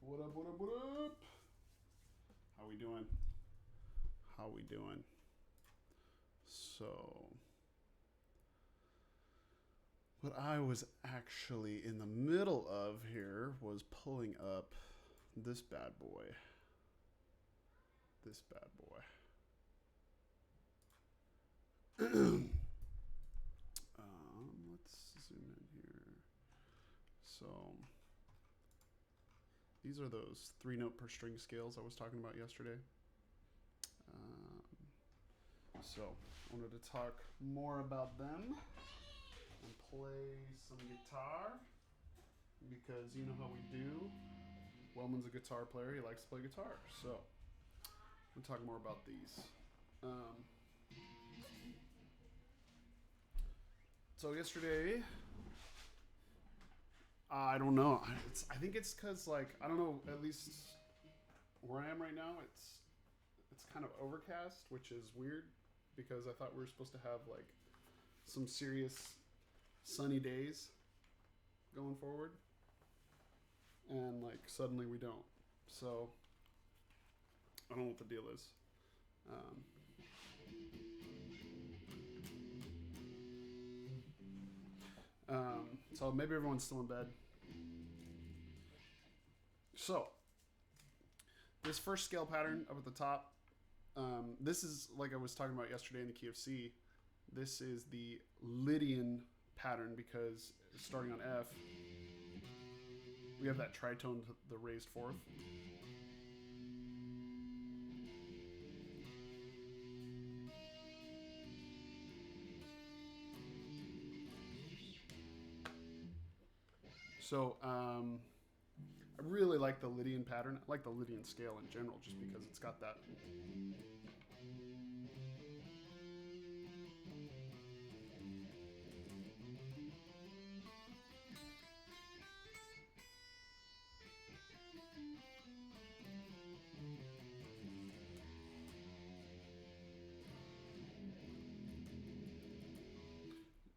What up, what up, what up? How we doing? How we doing? So, what I was actually in the middle of here was pulling up this bad boy. This bad boy. Let's zoom in here. So, these are those 3-note per string scales I was talking about yesterday. So, I wanted to talk more about them and play some guitar because you know how we do. Wellman's a guitar player. He likes to play guitar. So, we'll talk more about these. So yesterday, I don't know. I think it's because like I don't know. At least where I am right now, it's kind of overcast, which is weird because I thought we were supposed to have like some serious sunny days going forward, and like suddenly we don't. So I don't know what the deal is. So maybe everyone's still in bed. So this first scale pattern up at the top, this is like I was talking about yesterday in the key of C. This is the Lydian pattern because starting on F, we have that tritone, the raised fourth. So I really like the Lydian pattern. I like the Lydian scale in general just because it's got that.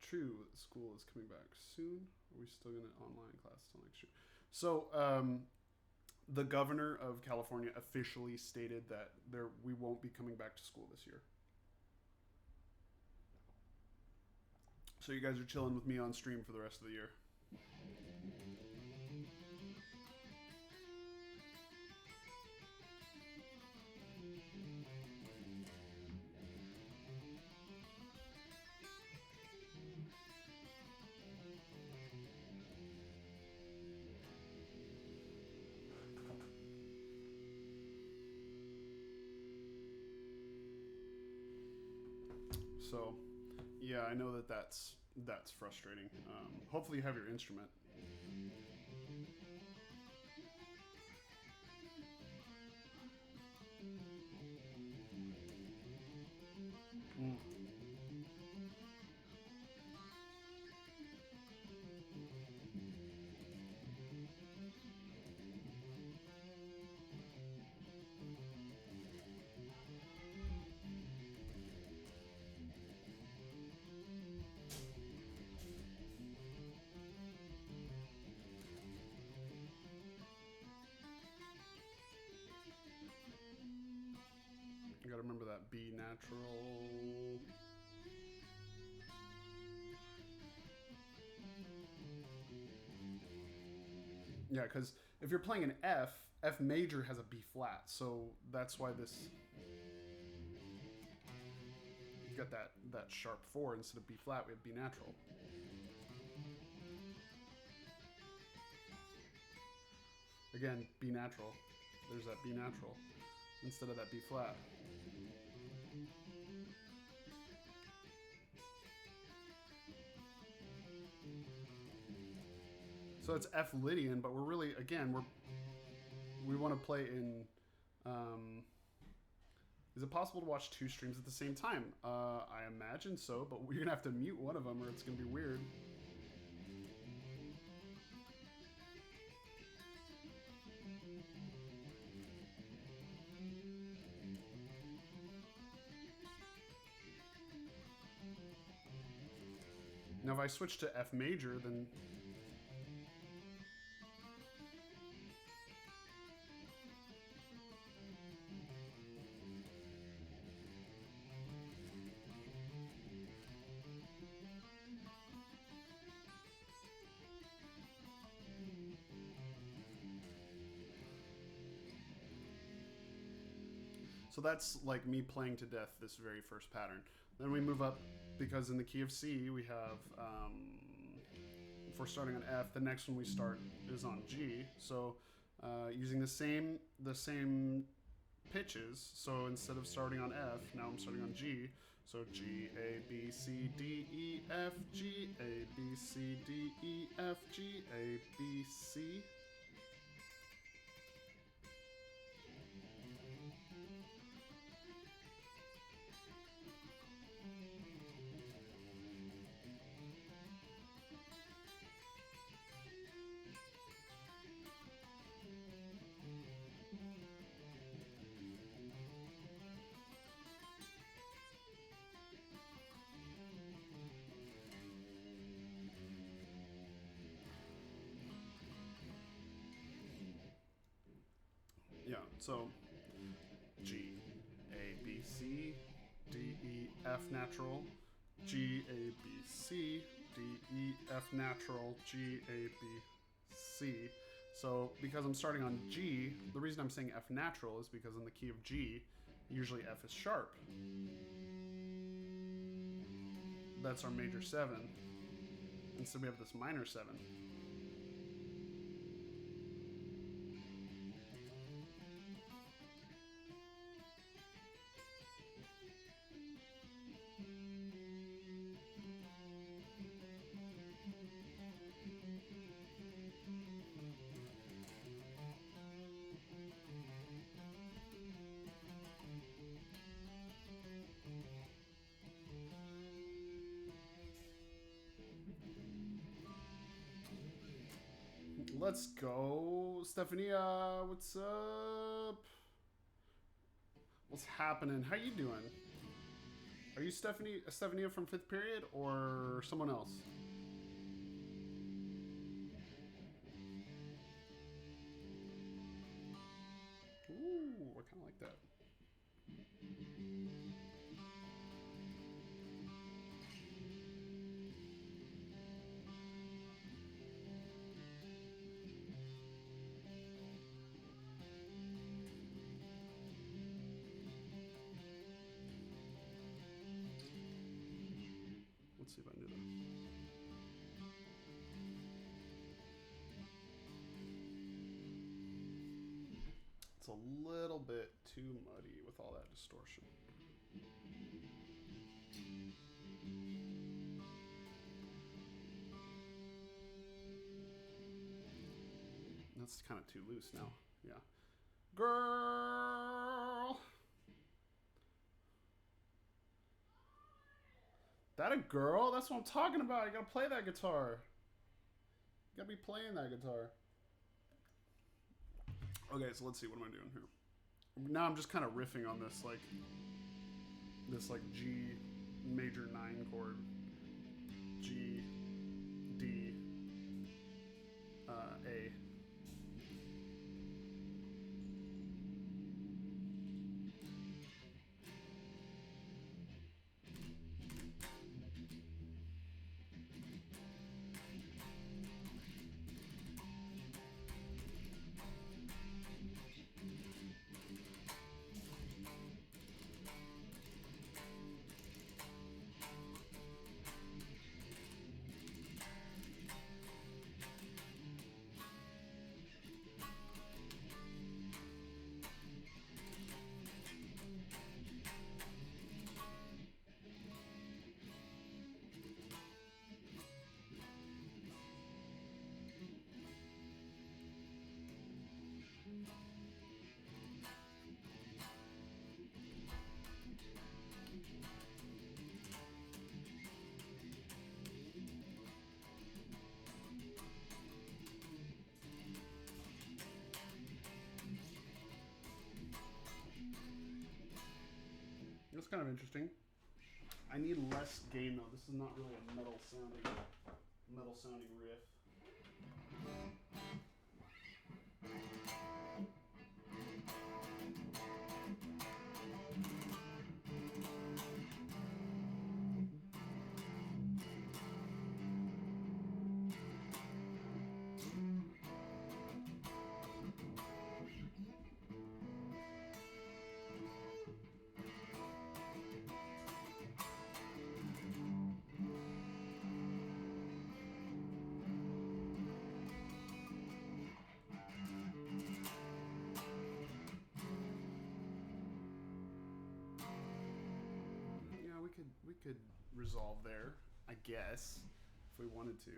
True, school is coming back soon. Are we still going to online class till next year? So, the governor of California officially stated that we won't be coming back to school this year. So you guys are chilling with me on stream for the rest of the year. So, yeah, I know that's frustrating. Hopefully, you have your instrument. Mm. You gotta remember that B natural. Yeah, because if you're playing an F, F major has a B flat, so that's why this. You've got that sharp 4 instead of B flat. We have B natural. Again, B natural. There's that B natural instead of that B flat. So it's F Lydian, but we're really, again, we want to play in. Is it possible to watch 2 streams at the same time? I imagine so, but you're gonna have to mute one of them, or it's gonna be weird. Now, if I switch to F major, then. So that's like me playing to death this very first pattern. Then we move up because in the key of C we have, if we're starting on F, the next one we start is on G. So using the same pitches, so instead of starting on F, now I'm starting on G. So G, A, B, C, D, E, F, G, A, B, C, D, E, F, G, A, B, C. Yeah, so G, A, B, C, D, E, F natural, G, A, B, C, D, E, F natural, G, A, B, C. So because I'm starting on G, the reason I'm saying F natural is because in the key of G, usually F is sharp. That's our major 7. Instead we have this minor 7. Let's go. Stephania, what's up? What's happening? How you doing? Are you Stephania from 5th period or someone else? Ooh, I kind of like that. Let's see if I can do that. It's a little bit too muddy with all that distortion. that's kind of too loose now. Yeah. Girl. That a girl? That's what I'm talking about. You gotta play that guitar. You gotta be playing that guitar. Okay, so let's see. What am I doing here? Now I'm just kind of riffing on this like G major 9 chord. G, D, A. That's kind of interesting. I need less gain though. This is not really a metal sounding riff. We could resolve there, I guess, if we wanted to.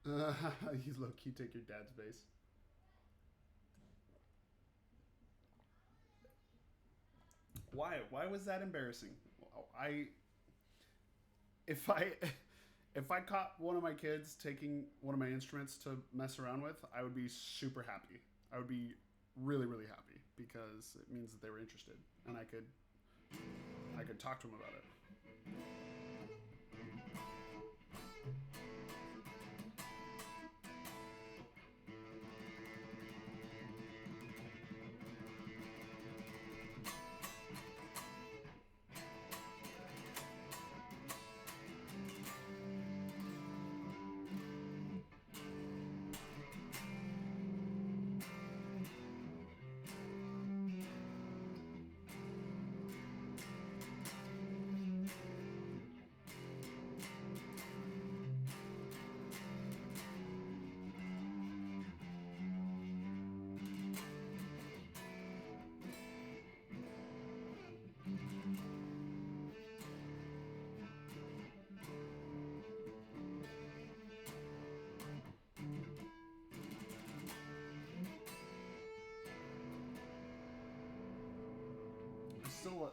You low-key take your dad's bass. Why? Why was that embarrassing? If I caught one of my kids taking one of my instruments to mess around with, I would be super happy. I would be really, really happy because it means that they were interested and I could talk to them about it.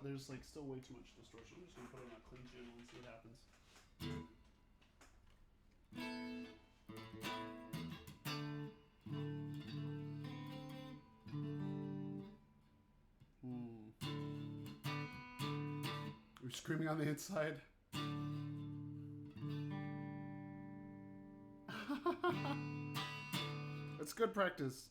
There's like still way too much distortion. I'm just gonna put it on a clean channel and see what happens. You're screaming on the inside. That's good practice.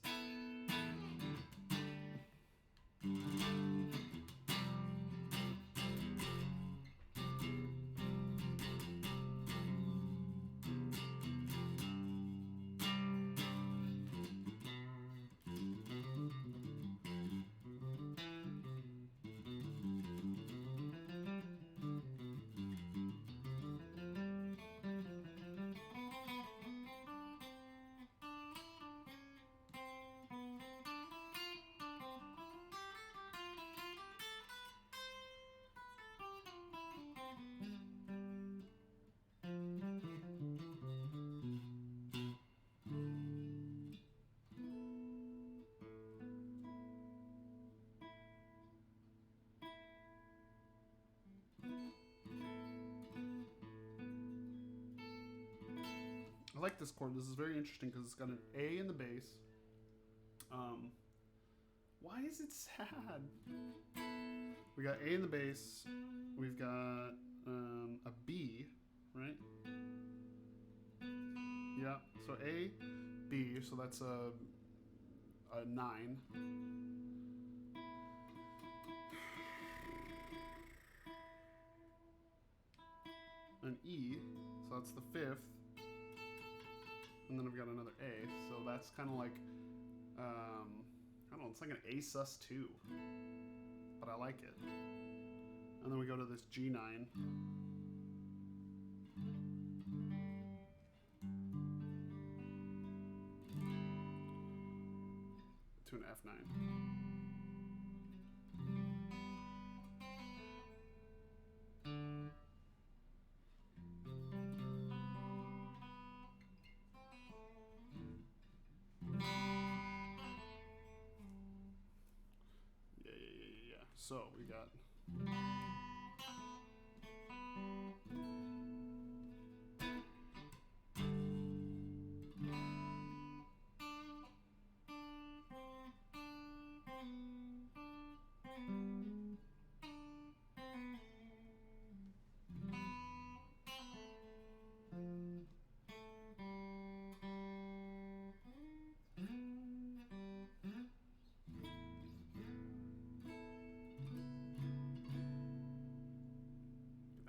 like this chord. This is very interesting because it's got an A in the bass. Why is it sad? We got A in the bass. We've got a B, right? Yeah. So A, B. So that's a 9. An E. So that's the 5th. And then I've got another A. So that's kind of like, I don't know, it's like an A sus2. But I like it. And then we go to this G9. To an F9. Yeah. So we got.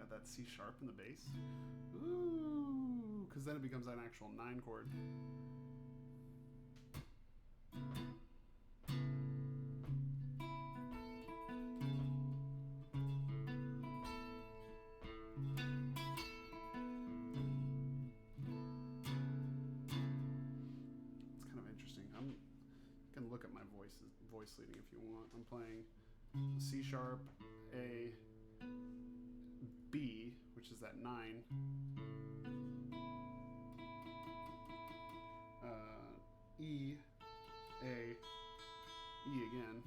That C sharp in the bass. Ooh, because then it becomes an actual 9 chord. It's kind of interesting. You can look at my voice leading if you want. I'm playing C sharp, A, B, which is that 9, E, A, E again,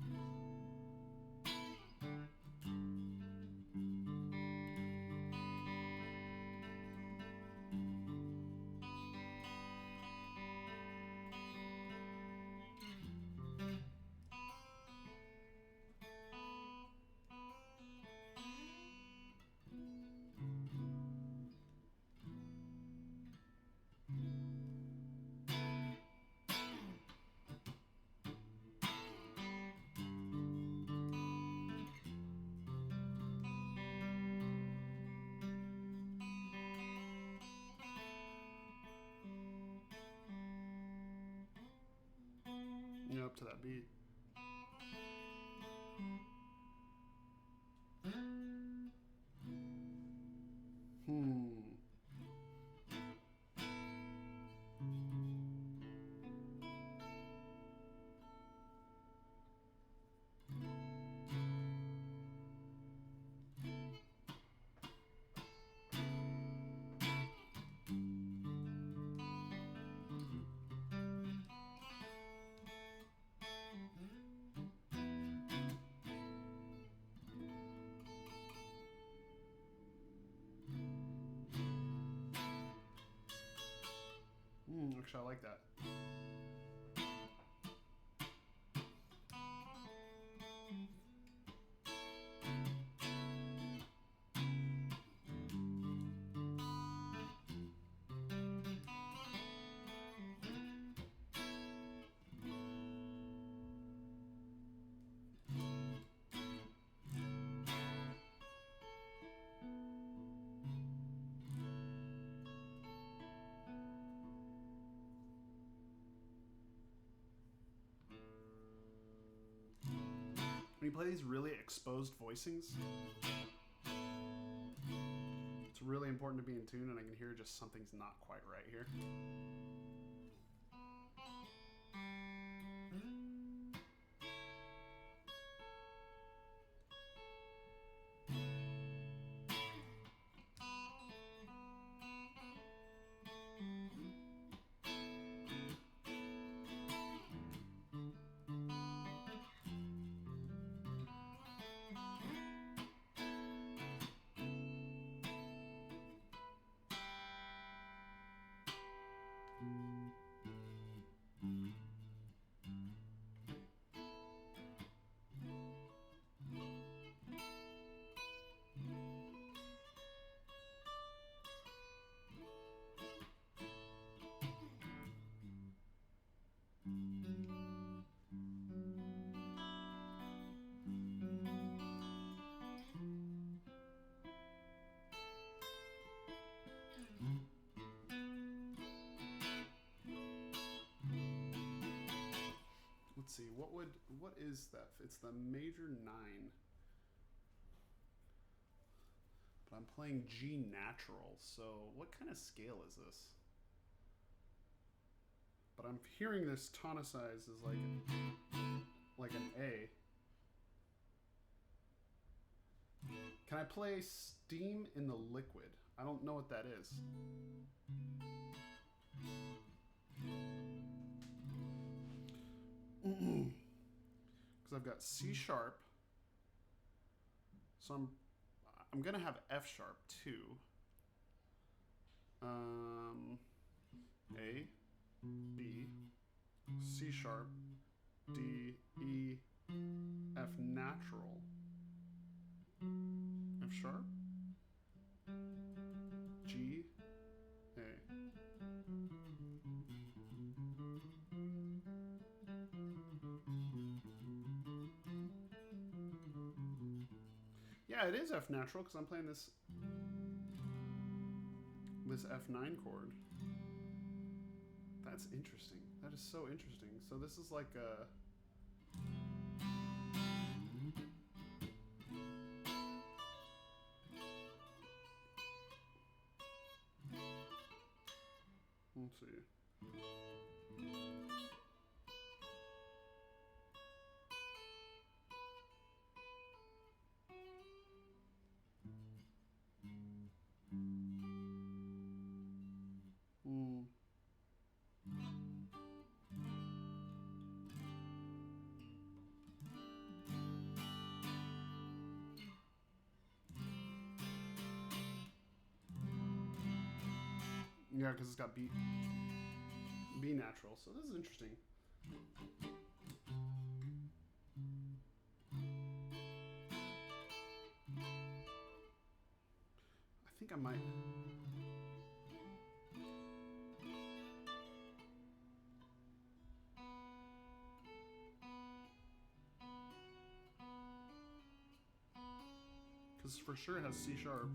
up to that beat. Actually, I like that. When you play these really exposed voicings, it's really important to be in tune, and I can hear just something's not quite right here. What is that? It's the major 9. But I'm playing G natural, so what kind of scale is this? But I'm hearing this tonicized as like an A. Can I play steam in the liquid? I don't know what that is. Because I've got C sharp. So I'm gonna have F sharp too. A, B, C sharp, D, E, F natural, F sharp, G, A. Yeah, it is F natural because I'm playing this F9 chord. That's interesting. That is so interesting. So this is like a... Let's see. Yeah, because it's got B natural, so this is interesting. I think I might... Because for sure it has C sharp.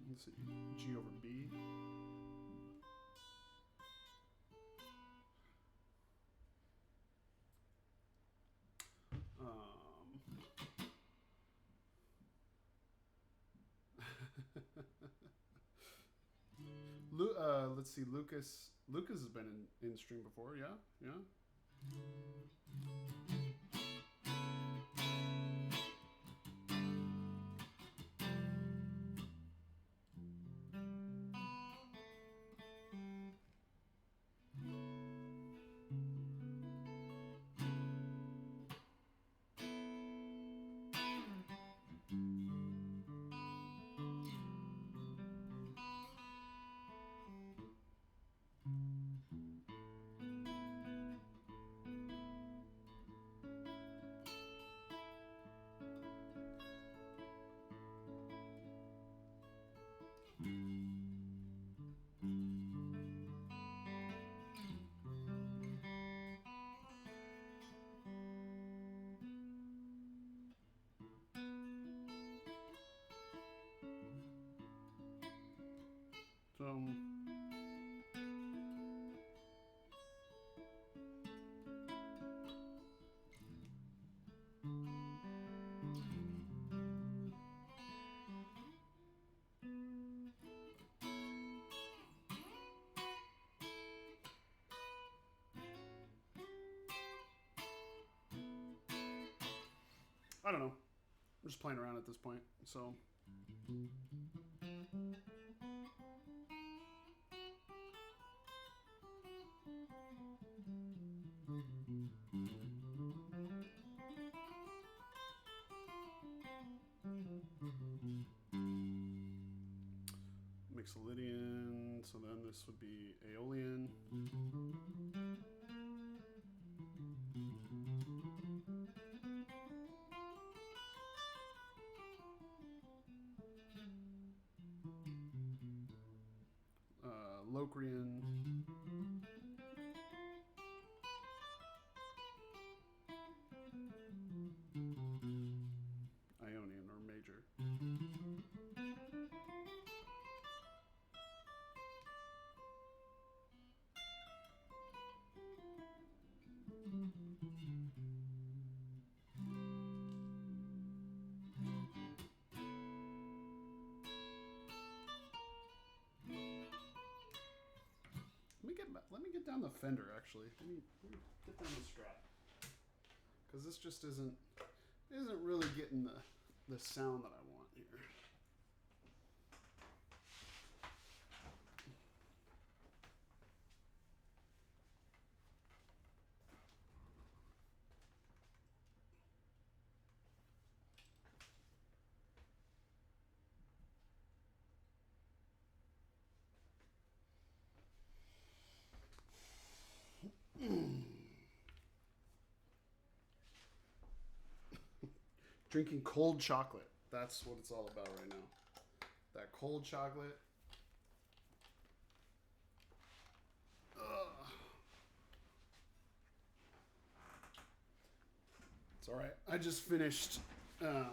Let's see, G over B. Let's see, Lucas has been in stream before, yeah? Yeah? So... I don't know. I'm just playing around at this point. So. Mixolydian, so then this would be Aeolian. Locrian. Ionian or major. Let me get down the Fender actually. Let me get down the Strat, because this just isn't really getting the sound that I want here. Drinking cold chocolate. That's what it's all about right now. That cold chocolate. Ugh. It's all right. I just finished. Yeah,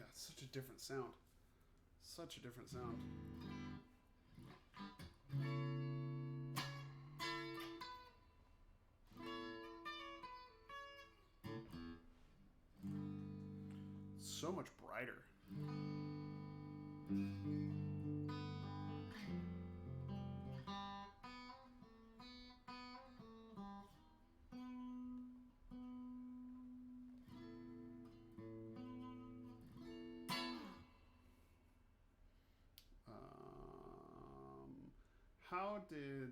it's such a different sound. Such a different sound. So much brighter. How did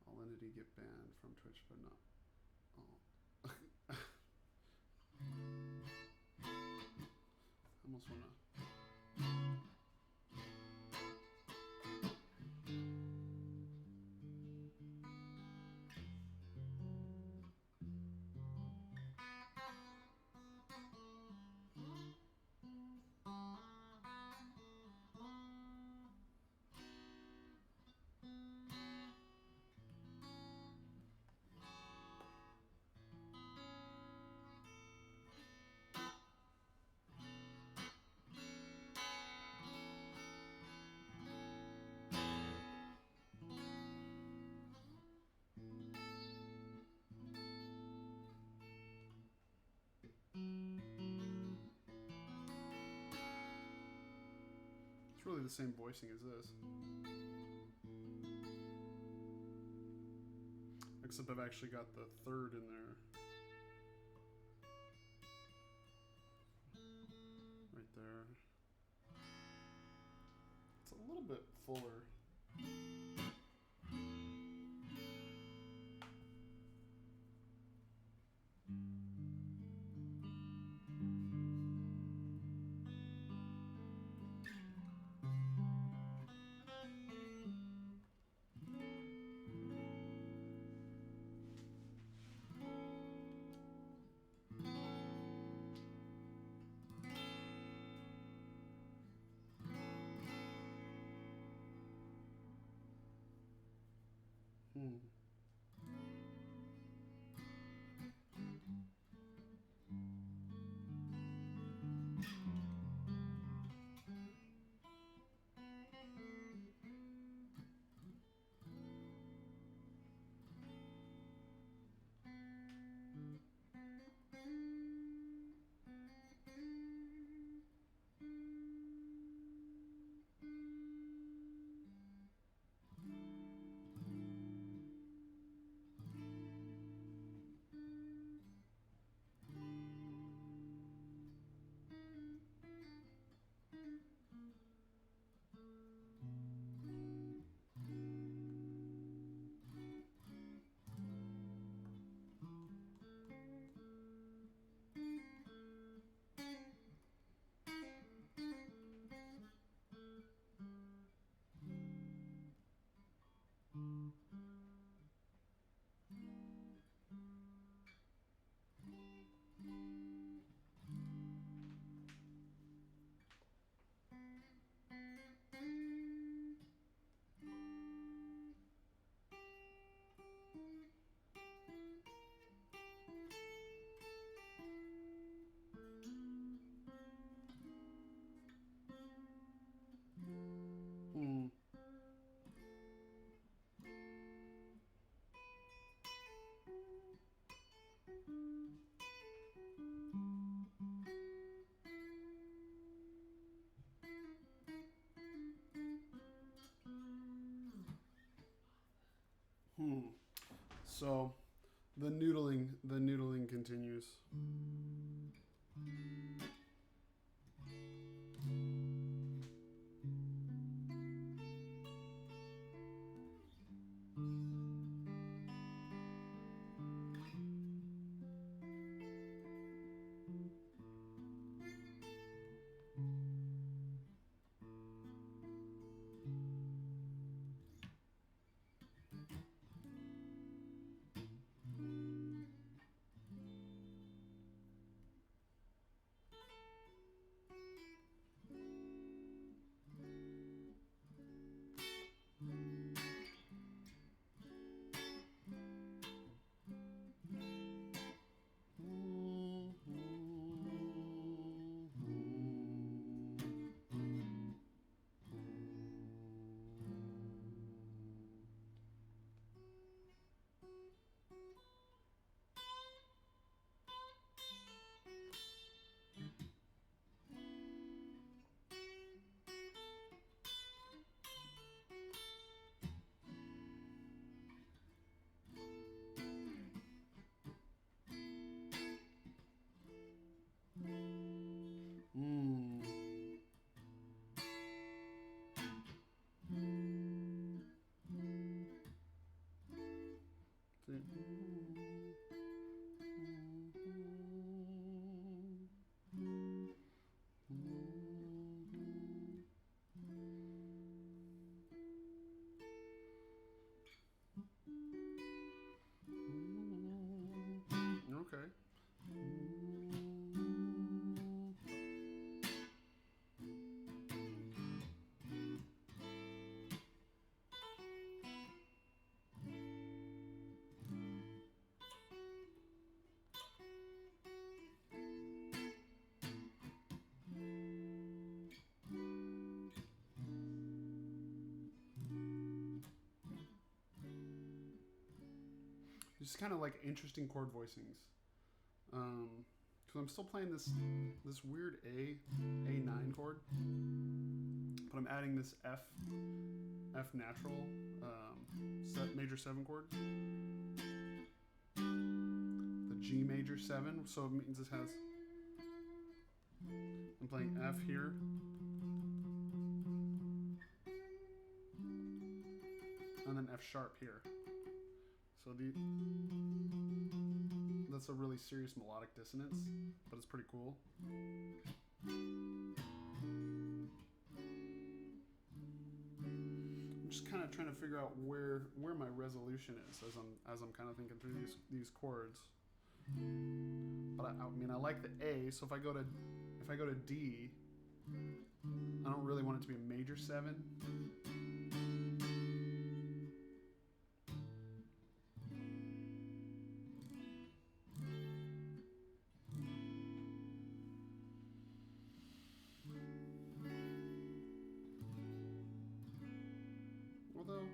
Alinity get banned from Twitch but not? Oh. I almost wanna. It's really the same voicing as this. Except I've actually got the third in there. Right there. It's a little bit fuller. Hmm. So the noodling continues. Mm. Okay. Just kind of like interesting chord voicings. Because I'm still playing this weird A9 chord, but I'm adding this F natural major 7 chord, the G major 7. So it means this has, I'm playing F here, and then F sharp here. So that's a really serious melodic dissonance, but it's pretty cool. I'm just kind of trying to figure out where my resolution is as I'm kind of thinking through these chords. But I mean I like the A, so if I go to D, I don't really want it to be a major 7. Although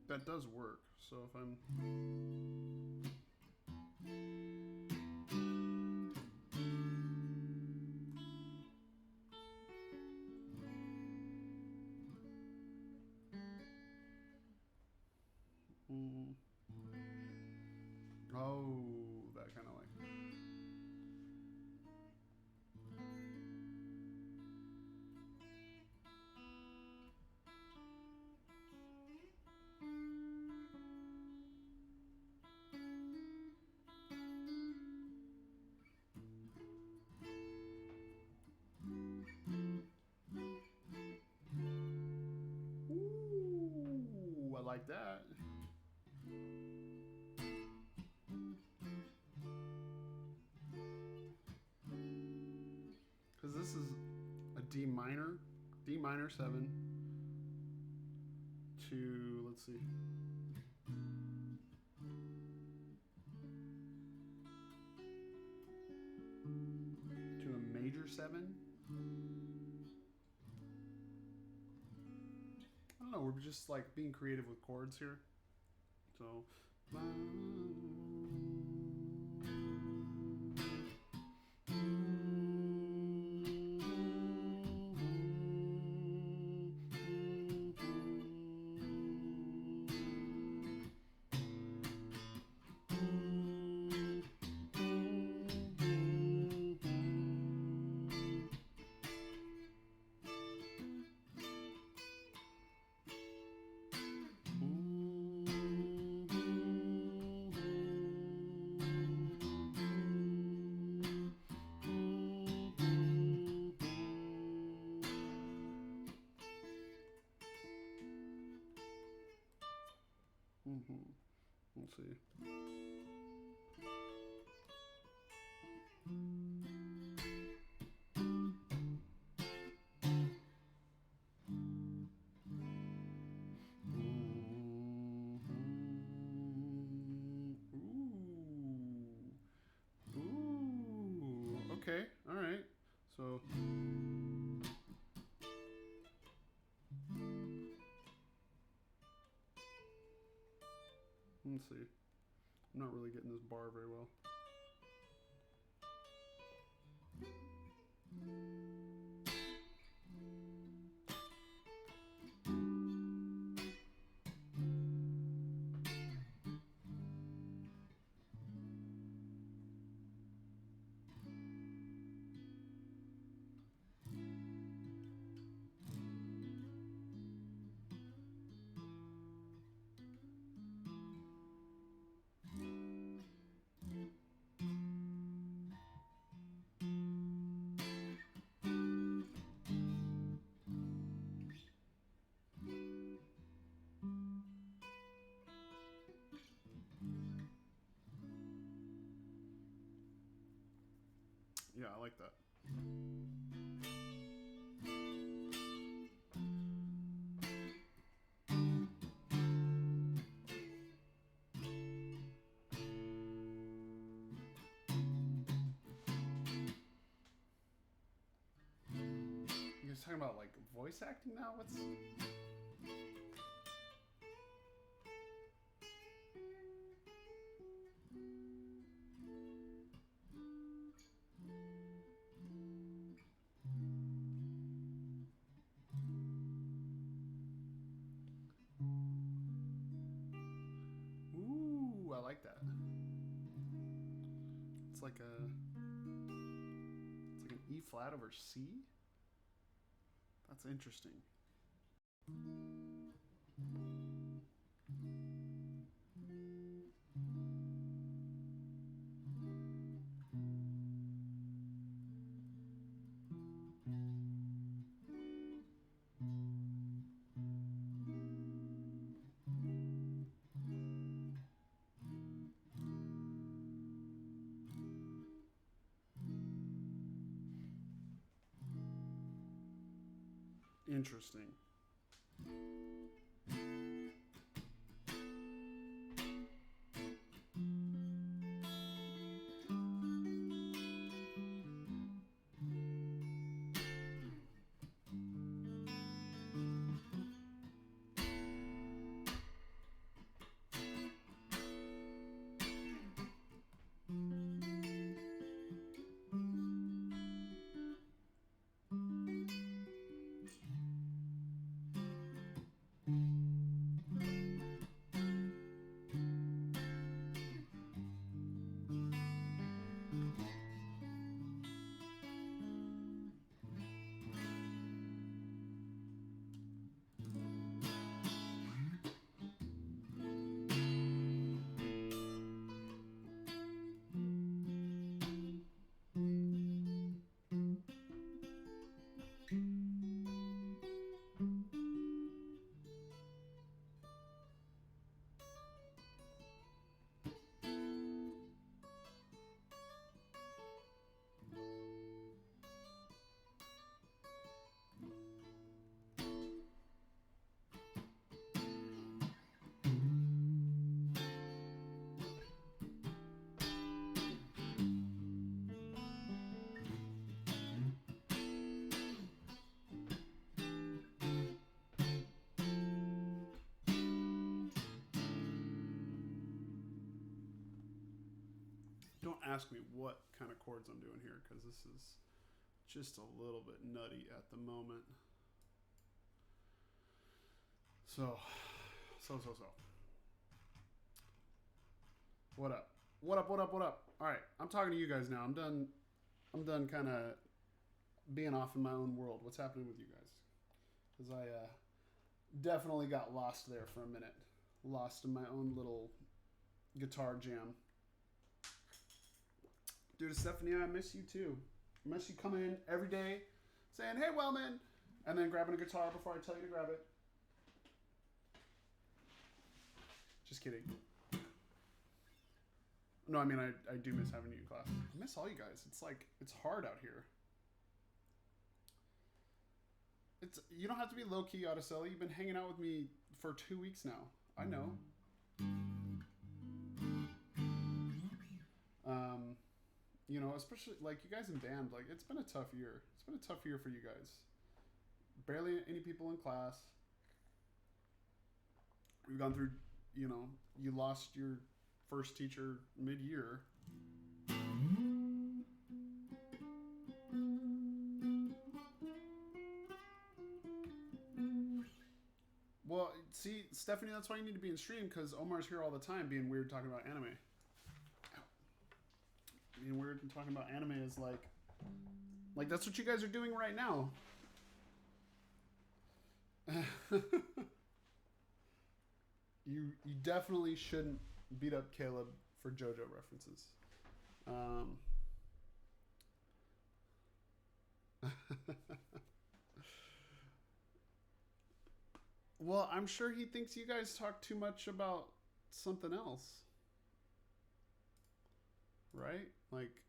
that does work. So if I'm oh, that kind of like. Ooh, I like that. Because this is a D minor 7 to, let's see, to a major 7. I don't know, we're just like being creative with chords here. So We'll see. Okay, all right. So let's see. I'm not really getting this bar very well. Yeah, I like that. You guys talking about like voice acting now? What's Ooh, I like that. It's like an E flat over C. That's interesting. Interesting. Don't ask me what kind of chords I'm doing here because this is just a little bit nutty at the moment. So. What up? What up? All right, I'm talking to you guys now. I'm done kind of being off in my own world. What's happening with you guys? Because I definitely got lost there for a minute. Lost in my own little guitar jam. Dude, Stephanie, I miss you too. I miss you coming in every day saying, hey, Wellman, and then grabbing a guitar before I tell you to grab it. Just kidding. No, I mean, I do miss having you in class. I miss all you guys. It's like, it's hard out here. You don't have to be low-key, Araceli. You've been hanging out with me for 2 weeks now. I know. You know, especially, like, you guys in band, like, it's been a tough year. It's been a tough year for you guys. Barely any people in class. We've gone through, you know, you lost your first teacher mid-year. Well, see, Stephanie, that's why you need to be in stream, because Omar's here all the time being weird talking about anime. Being weird and talking about anime is like that's what you guys are doing right now. You definitely shouldn't beat up Caleb for JoJo references. Well, I'm sure he thinks you guys talk too much about something else. Right? Like,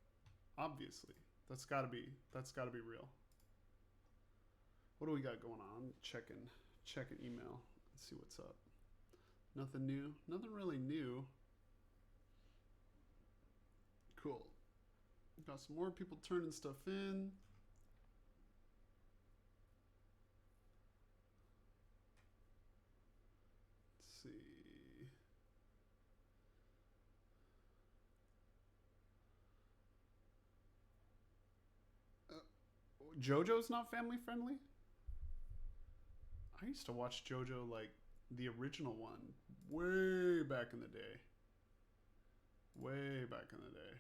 obviously. That's gotta be real. What do we got going on? Checking email. Let's see what's up. Nothing new. Nothing really new. Cool. Got some more people turning stuff in. Let's see. JoJo's not family friendly? I used to watch JoJo, like, the original one way back in the day. Way back in the day.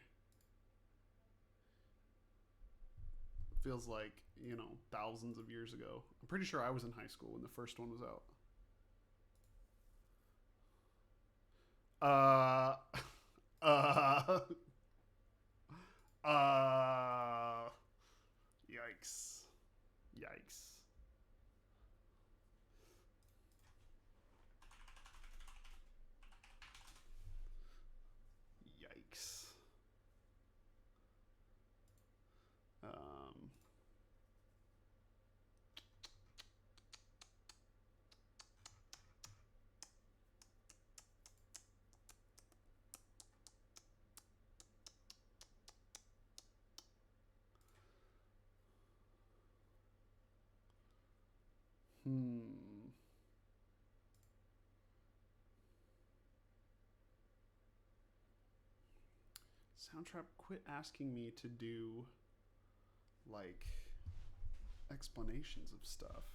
Feels like, you know, thousands of years ago. I'm pretty sure I was in high school when the first one was out. Yikes. Yikes. Yikes. Soundtrap, quit asking me to do, like, explanations of stuff.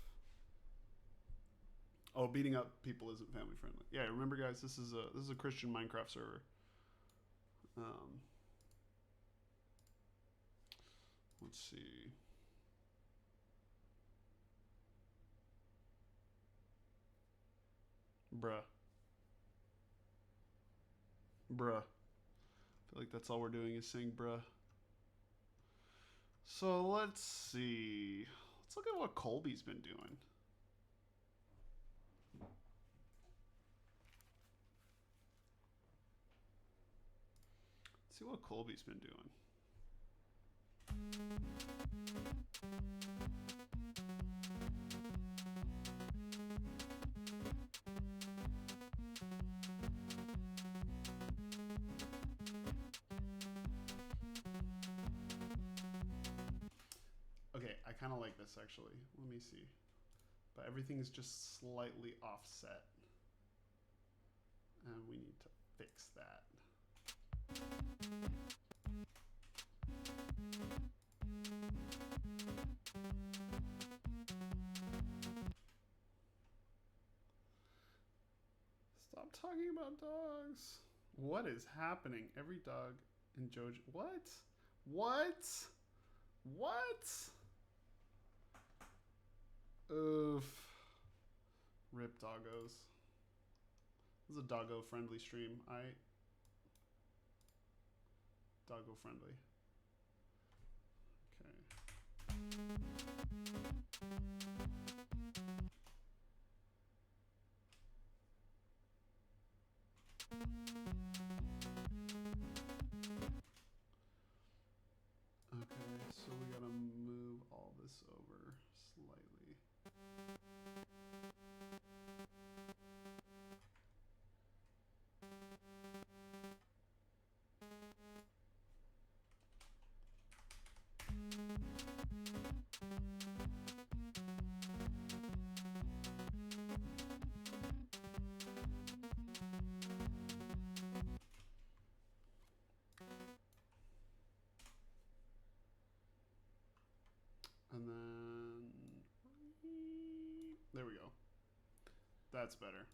Oh, beating up people isn't family friendly. Yeah, remember, guys, this is a Christian Minecraft server. Let's see. Bruh. I feel like that's all we're doing is saying bruh. So let's see. Let's look at what Colby's been doing. Let's see what Colby's been doing. Okay, I kind of like this actually. Let me see. But everything's just slightly offset. And we need to fix that. Stop talking about dogs. What is happening? Every dog in JoJo. What? What? What? Oof. Rip doggos. This is a doggo friendly stream. Doggo friendly. Okay. Okay, so we gotta move all this over slightly. And then there we go. That's better.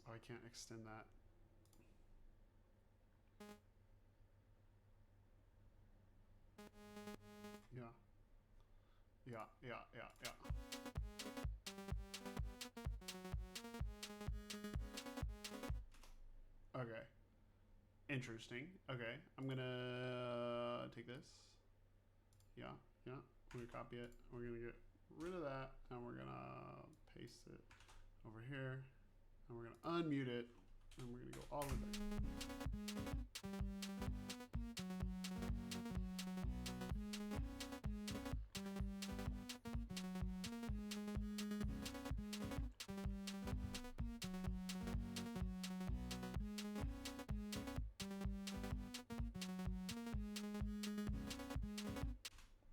Oh, I can't extend that. Yeah. Yeah, yeah, yeah, yeah. Okay. Interesting. Okay. I'm gonna take this. Yeah, yeah. We're gonna copy it. We're gonna get rid of that, and we're gonna paste it over here, and we're gonna unmute it, and we're gonna go all the way back.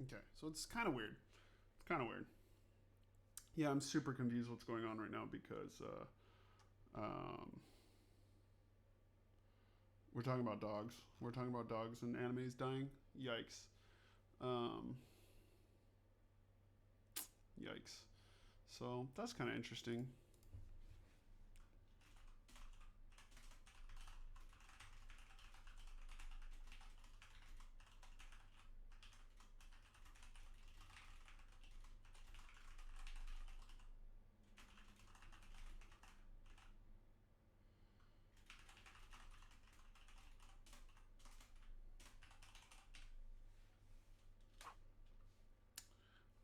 Okay, so it's kind of weird. It's kind of weird. Yeah, I'm super confused what's going on right now because we're talking about dogs. We're talking about dogs and animes dying. Yikes. Yikes. So that's kind of interesting.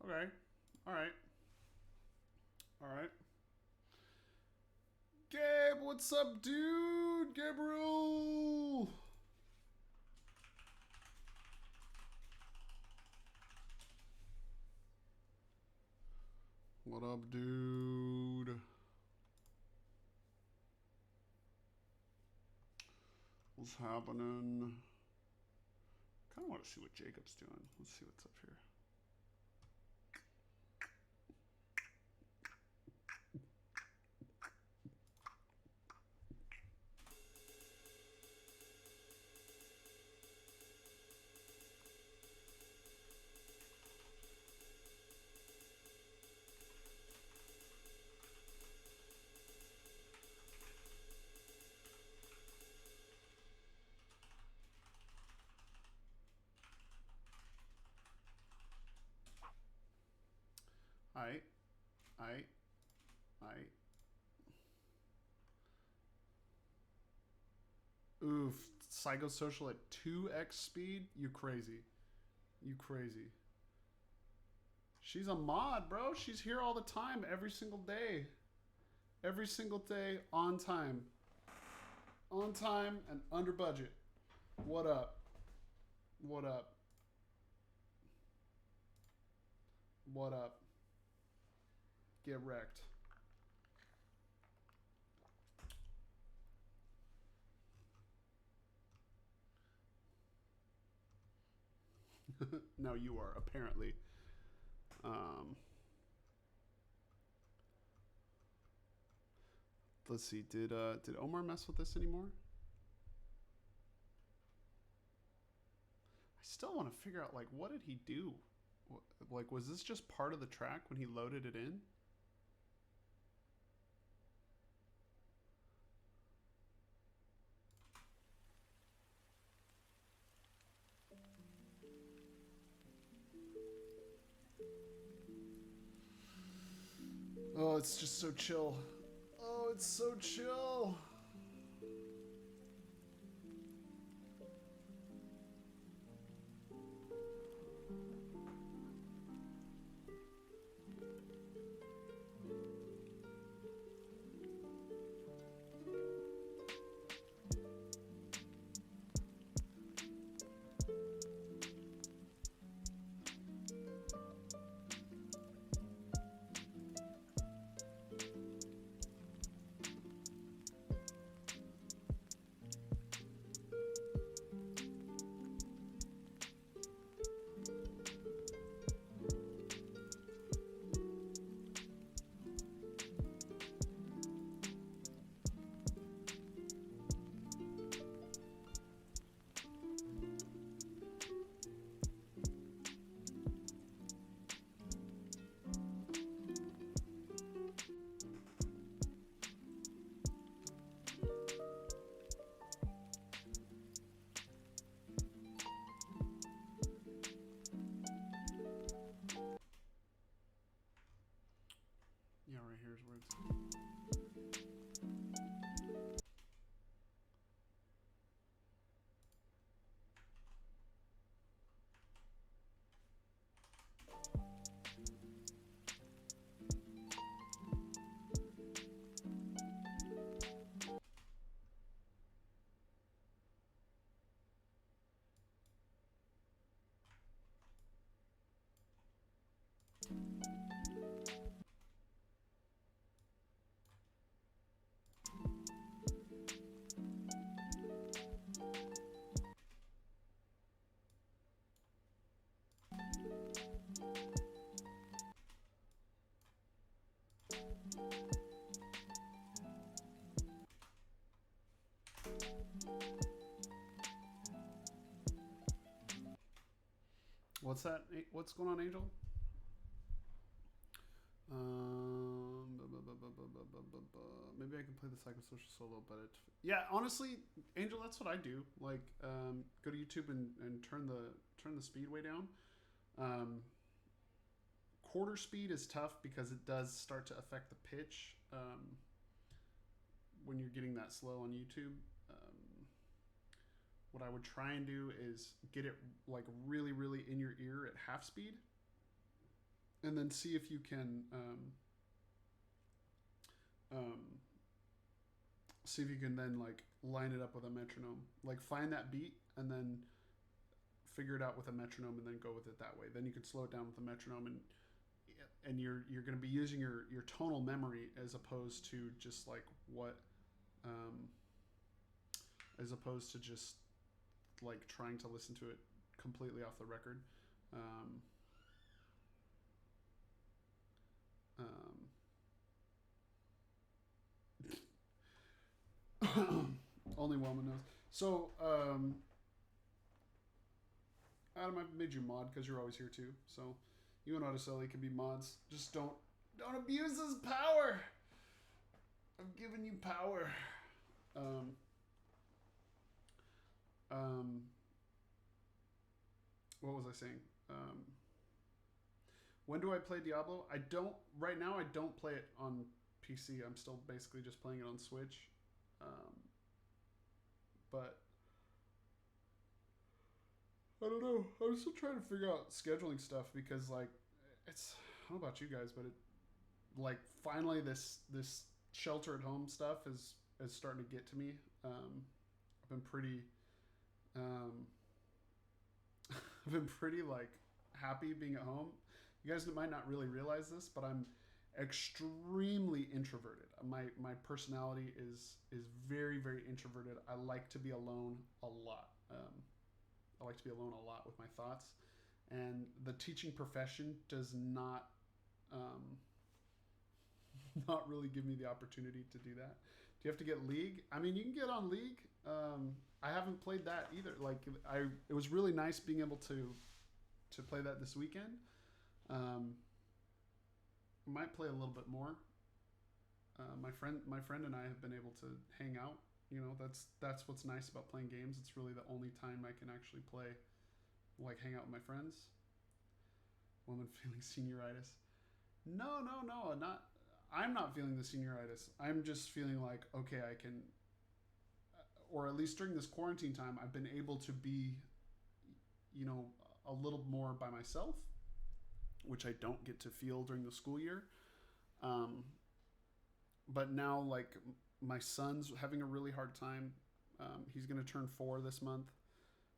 Okay. All right. All right. Gabe, what's up, dude? Gabriel. What up, dude? What's happening? Kind of want to see what Jacob's doing. Let's see what's up here. I. Oof. Psychosocial at 2x speed? You crazy. You crazy. She's a mod, bro. She's here all the time, every single day. Every single day, on time. On time and under budget. What up? What up? What up? Get wrecked. No, you are, apparently. Let's see. Did Omar mess with this anymore? I still want to figure out like what did he do? Like was this just part of the track when he loaded it in? Oh, it's just so chill. Oh, it's so chill. Yeah, right here's where it's. What's that? What's going on, Angel? Maybe I can play the psychosocial solo, but yeah, honestly, Angel, that's what I do. Like, go to YouTube and turn the speed way down. Quarter speed is tough because it does start to affect the pitch when you're getting that slow on YouTube. What I would try and do is get it like really, really in your ear at half speed, and then see if you can see if you can then like line it up with a metronome. Like find that beat and then figure it out with a metronome and then go with it that way. Then you can slow it down with a metronome and you're going to be using your tonal memory as opposed to just like what as opposed to just like trying to listen to it completely off the record. Only Wellman knows. So, Adam, I've made you mod because you're always here too. So, you and Articelli can be mods. Just don't abuse his power. I've given you power. What was I saying? When do I play Diablo? I don't. Right now, I don't play it on PC. I'm still basically just playing it on Switch. But I don't know. I'm still trying to figure out scheduling stuff because like it's. I don't know about you guys, but it like finally this shelter at home stuff is starting to get to me. I've been pretty. I've been pretty like happy being at home. You guys might not really realize this, but I'm extremely introverted. My personality is very, very introverted. I like to be alone a lot. I like to be alone a lot with my thoughts, and the teaching profession does not not really give me the opportunity to do that. Do you have to get League? I mean, you can get on League. I haven't played that either. Like, it was really nice being able to play that this weekend. Um, might play a little bit more. My friend and I have been able to hang out. You know, that's what's nice about playing games. It's really the only time I can actually play, like hang out with my friends. Woman feeling senioritis. No, not. I'm not feeling the senioritis. I'm just feeling like, okay, I can, or at least during this quarantine time, I've been able to be, you know, a little more by myself, which I don't get to feel during the school year. Um, but now, like, my son's having a really hard time. He's going to turn 4 this month.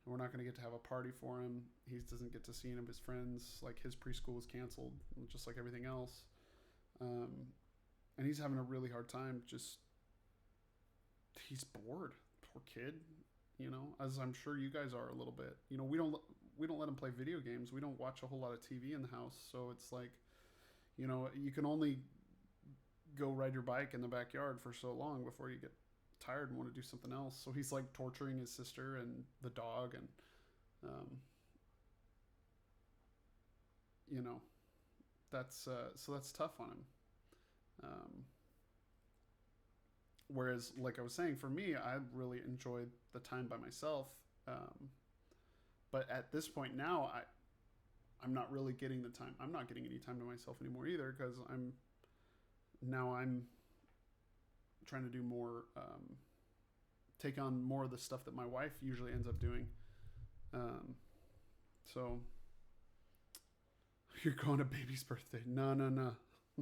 And we're not going to get to have a party for him. He doesn't get to see any of his friends. Like, his preschool was canceled, just like everything else. And he's having a really hard time. Just, he's bored. Poor kid. You know, as I'm sure you guys are a little bit. You know, we don't let him play video games. We don't watch a whole lot of TV in the house. So it's like, you know, you can only go ride your bike in the backyard for so long before you get tired and want to do something else. So he's like torturing his sister and the dog, and you know, that's so that's tough on him. Whereas, like I was saying, for me, I really enjoyed the time by myself. But at this point now, I'm not really getting the time. I'm not getting any time to myself anymore either, because I'm trying to do more, take on more of the stuff that my wife usually ends up doing. So you're going to baby's birthday? No.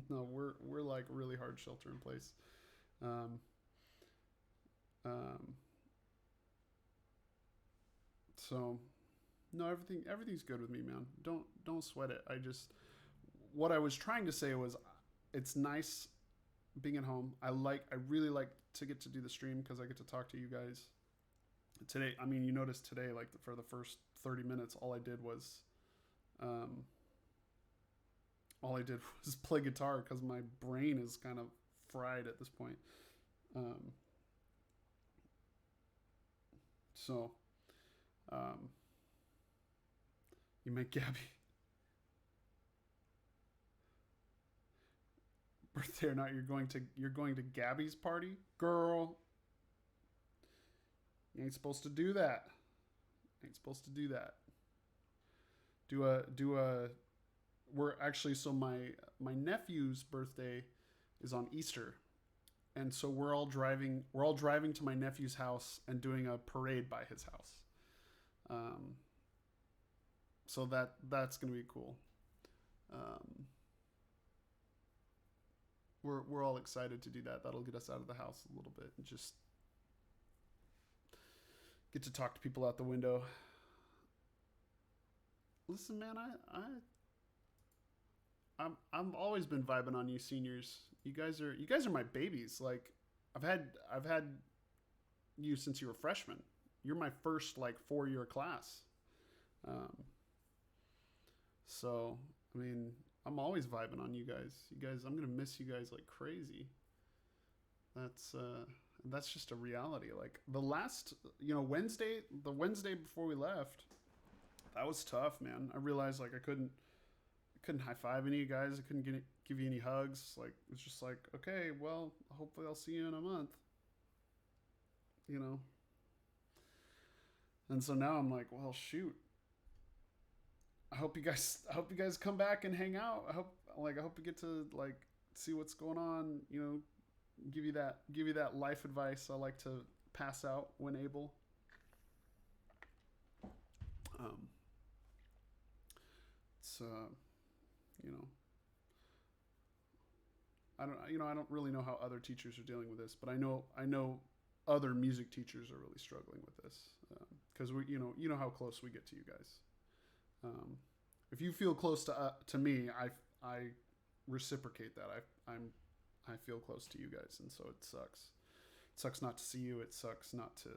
No, we're like really hard shelter in place. So no, everything's good with me, man. Don't sweat it. What I was trying to say was, it's nice being at home. I really like to get to do the stream because I get to talk to you guys. Today, I mean, you noticed today, like for the first 30 minutes, all I did was play guitar because my brain is kind of fried at this point. You met Gabby. Birthday or not, you're going to Gabby's party, girl. You ain't supposed to do that. We're actually, so my nephew's birthday is on Easter, and so we're all driving to my nephew's house and doing a parade by his house. So that's gonna be cool. We're all excited to do that. That'll get us out of the house a little bit and just get to talk to people out the window. Listen, man, I'm always been vibing on you seniors. You guys are my babies. Like, I've had you since you were freshmen. You're my first like 4-year class. So I mean, I'm always vibing on you guys. I'm gonna miss you guys like crazy. That's just a reality. Like the last, Wednesday before we left, that was tough, man. I realized like I couldn't high five any of you guys. I couldn't give you any hugs. Like, it's just like, okay, well, hopefully I'll see you in a month. And so now I'm like, well, shoot. I hope you guys come back and hang out. I hope you get to like see what's going on. Give you that life advice I like to pass out when able. I don't really know how other teachers are dealing with this, but I know other music teachers are really struggling with this, because we know how close we get to you guys. If you feel close to me, I reciprocate that. I feel close to you guys, and so it sucks. It sucks not to see you. It sucks not to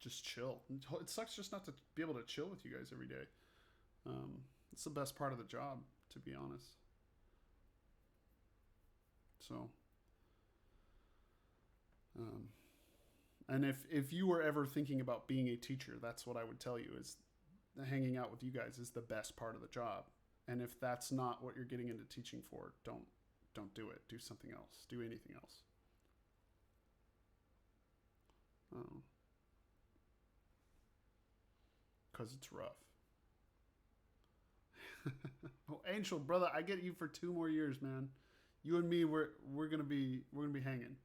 just chill. It sucks just not to be able to chill with you guys every day. It's the best part of the job, to be honest. So, Um, and if you were ever thinking about being a teacher, that's what I would tell you is hanging out with you guys is the best part of the job. And if that's not what you're getting into teaching for, don't do it. Do something else. Do anything else. Because it's rough. Oh, Angel, brother, I get you for 2 more years, man. You and me, we're gonna be hanging.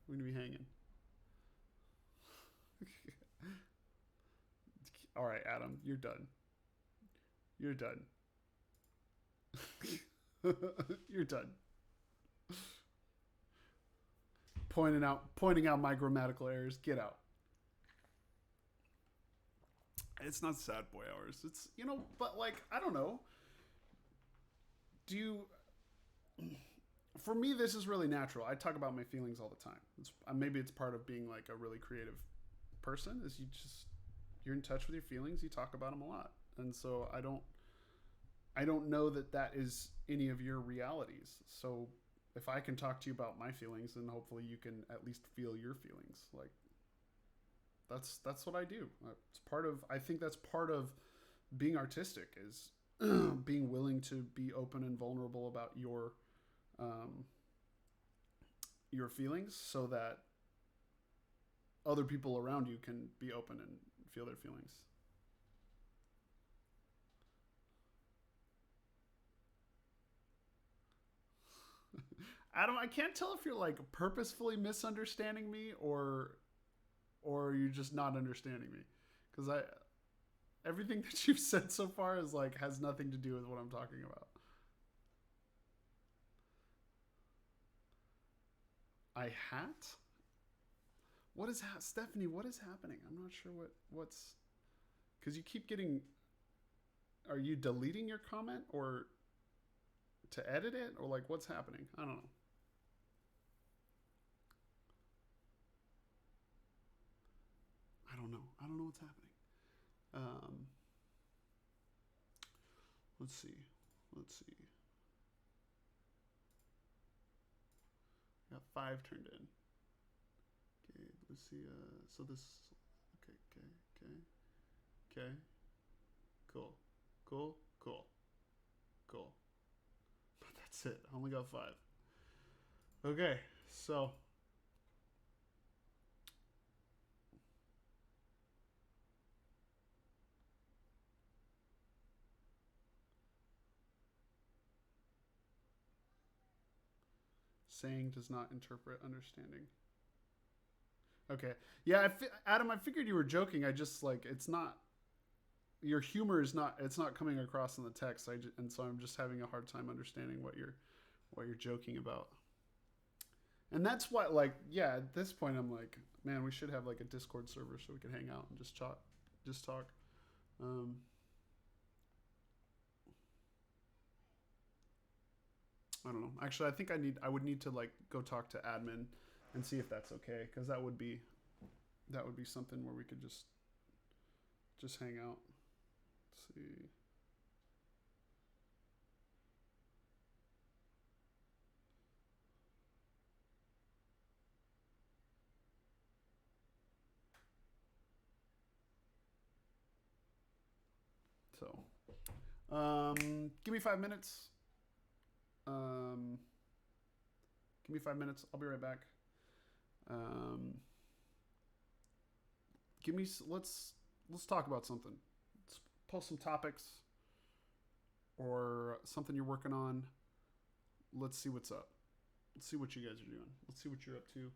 We're gonna be hanging. All right, Adam, you're done. You're done. You're done. Pointing out my grammatical errors. Get out. It's not sad boy hours. It's but like I don't know. Do you? For me, this is really natural. I talk about my feelings all the time. Maybe it's part of being like a really creative person. Is you're in touch with your feelings. You talk about them a lot, and so I don't know that is any of your realities. So if I can talk to you about my feelings, then hopefully you can at least feel your feelings. Like that's what I do. It's part of. I think that's part of being artistic is being willing to be open and vulnerable about your feelings, so that other people around you can be open and feel their feelings. Adam, I can't tell if you're like purposefully misunderstanding me or you're just not understanding me, because everything that you've said so far is like has nothing to do with what I'm talking about. I hat? What is Stephanie? What is happening? I'm not sure what's because you keep getting. Are you deleting your comment or to edit it, or like what's happening? I don't know. I don't know what's happening. Um, let's see. Got 5 turned in. Okay, let's see. So this. Okay. Cool. But that's it. I only got 5. Okay, so. Saying does not interpret understanding. Okay. Yeah, Adam, I figured you were joking. I just like it's not your humor is not it's not coming across in the text. And so I'm just having a hard time understanding what you're joking about. And that's why like yeah, at this point I'm like, man, we should have like a Discord server so we can hang out and just talk. Um I don't know. Actually, I think I would need to like go talk to admin and see if that's okay, because that would be something where we could just hang out. Let's see. So, give me 5 minutes. Give me 5 minutes. I'll be right back. Let's talk about something. Let's post some topics or something you're working on. Let's see what's up. Let's see what you guys are doing. Let's see what you're up to.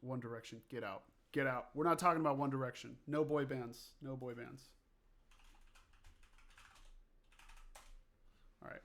One Direction, get out. Get out. We're not talking about One Direction. No boy bands. No boy bands. All right.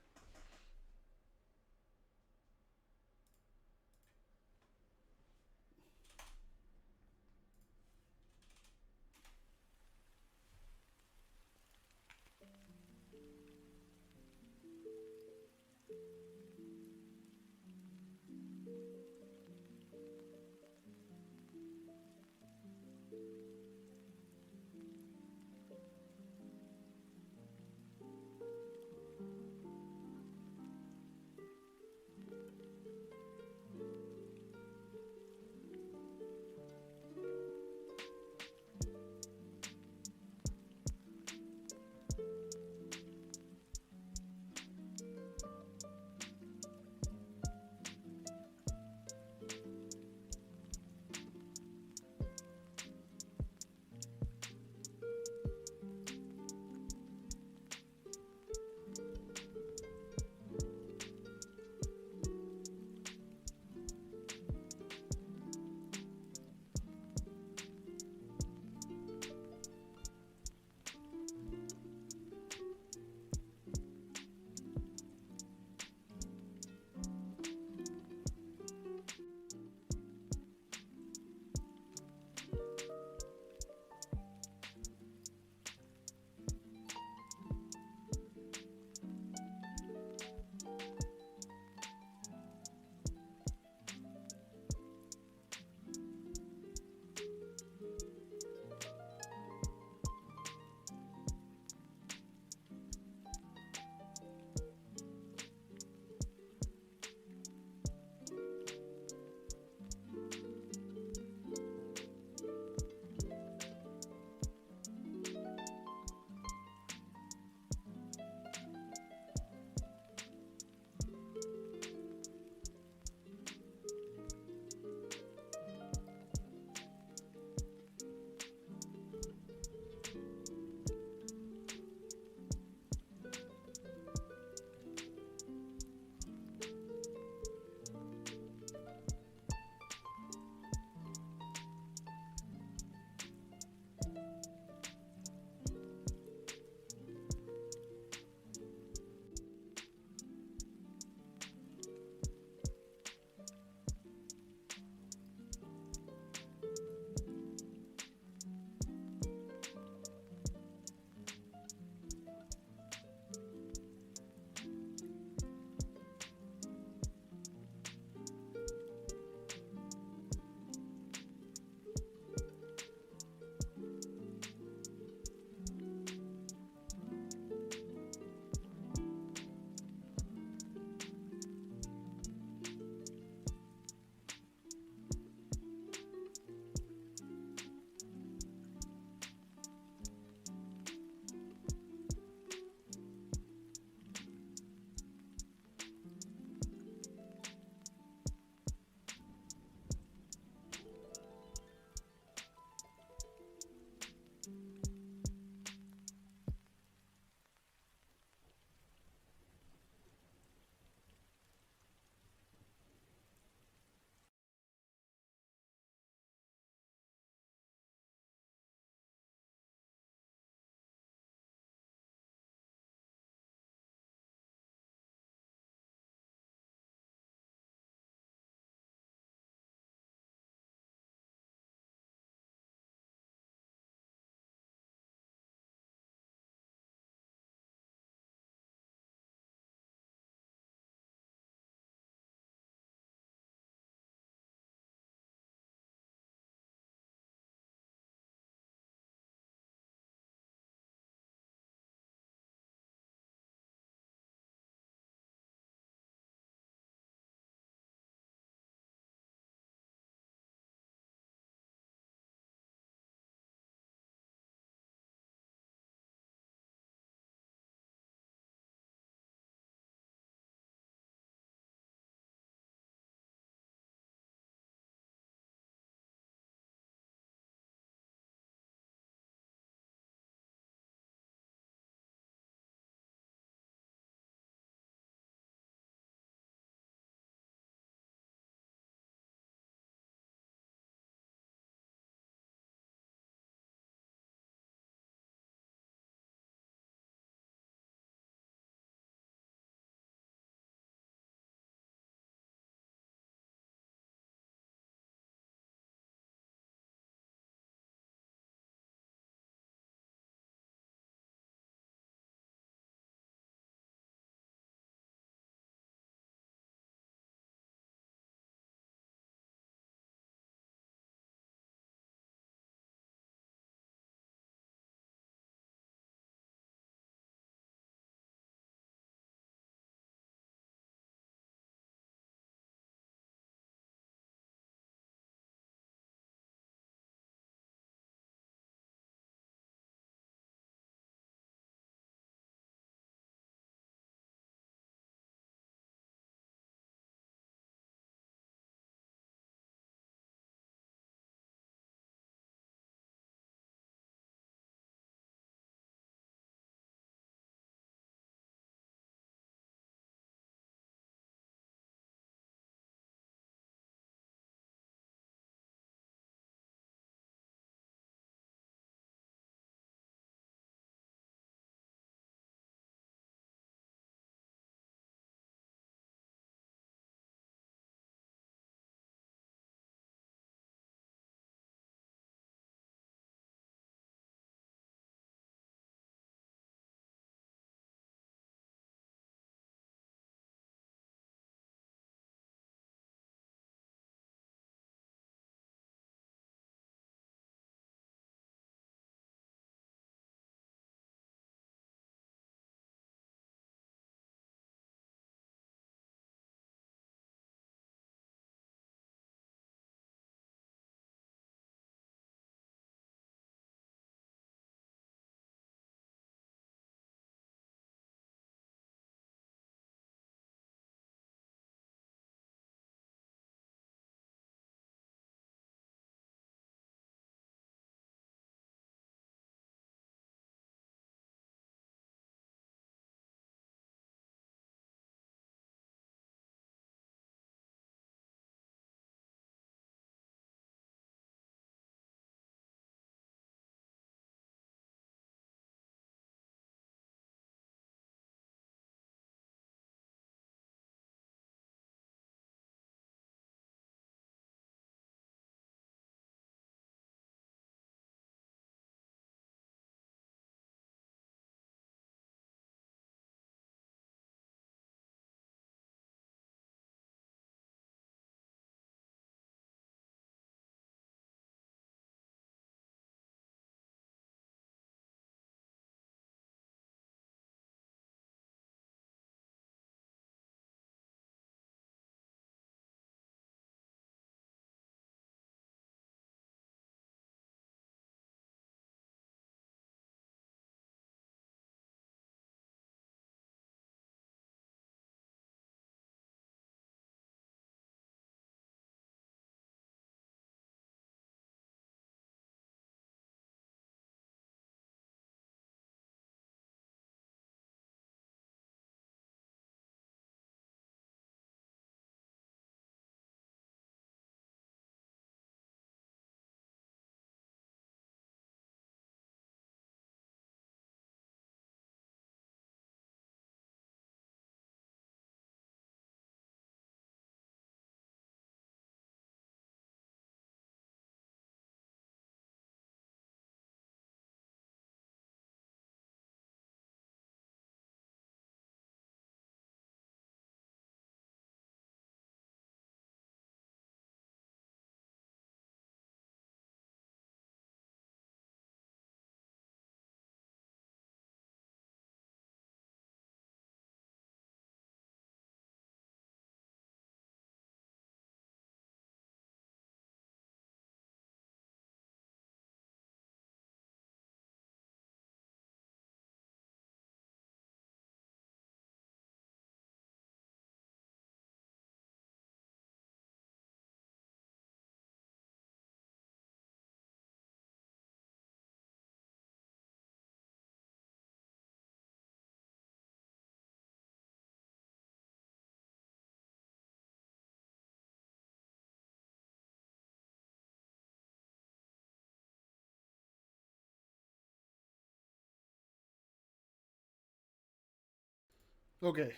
Okay,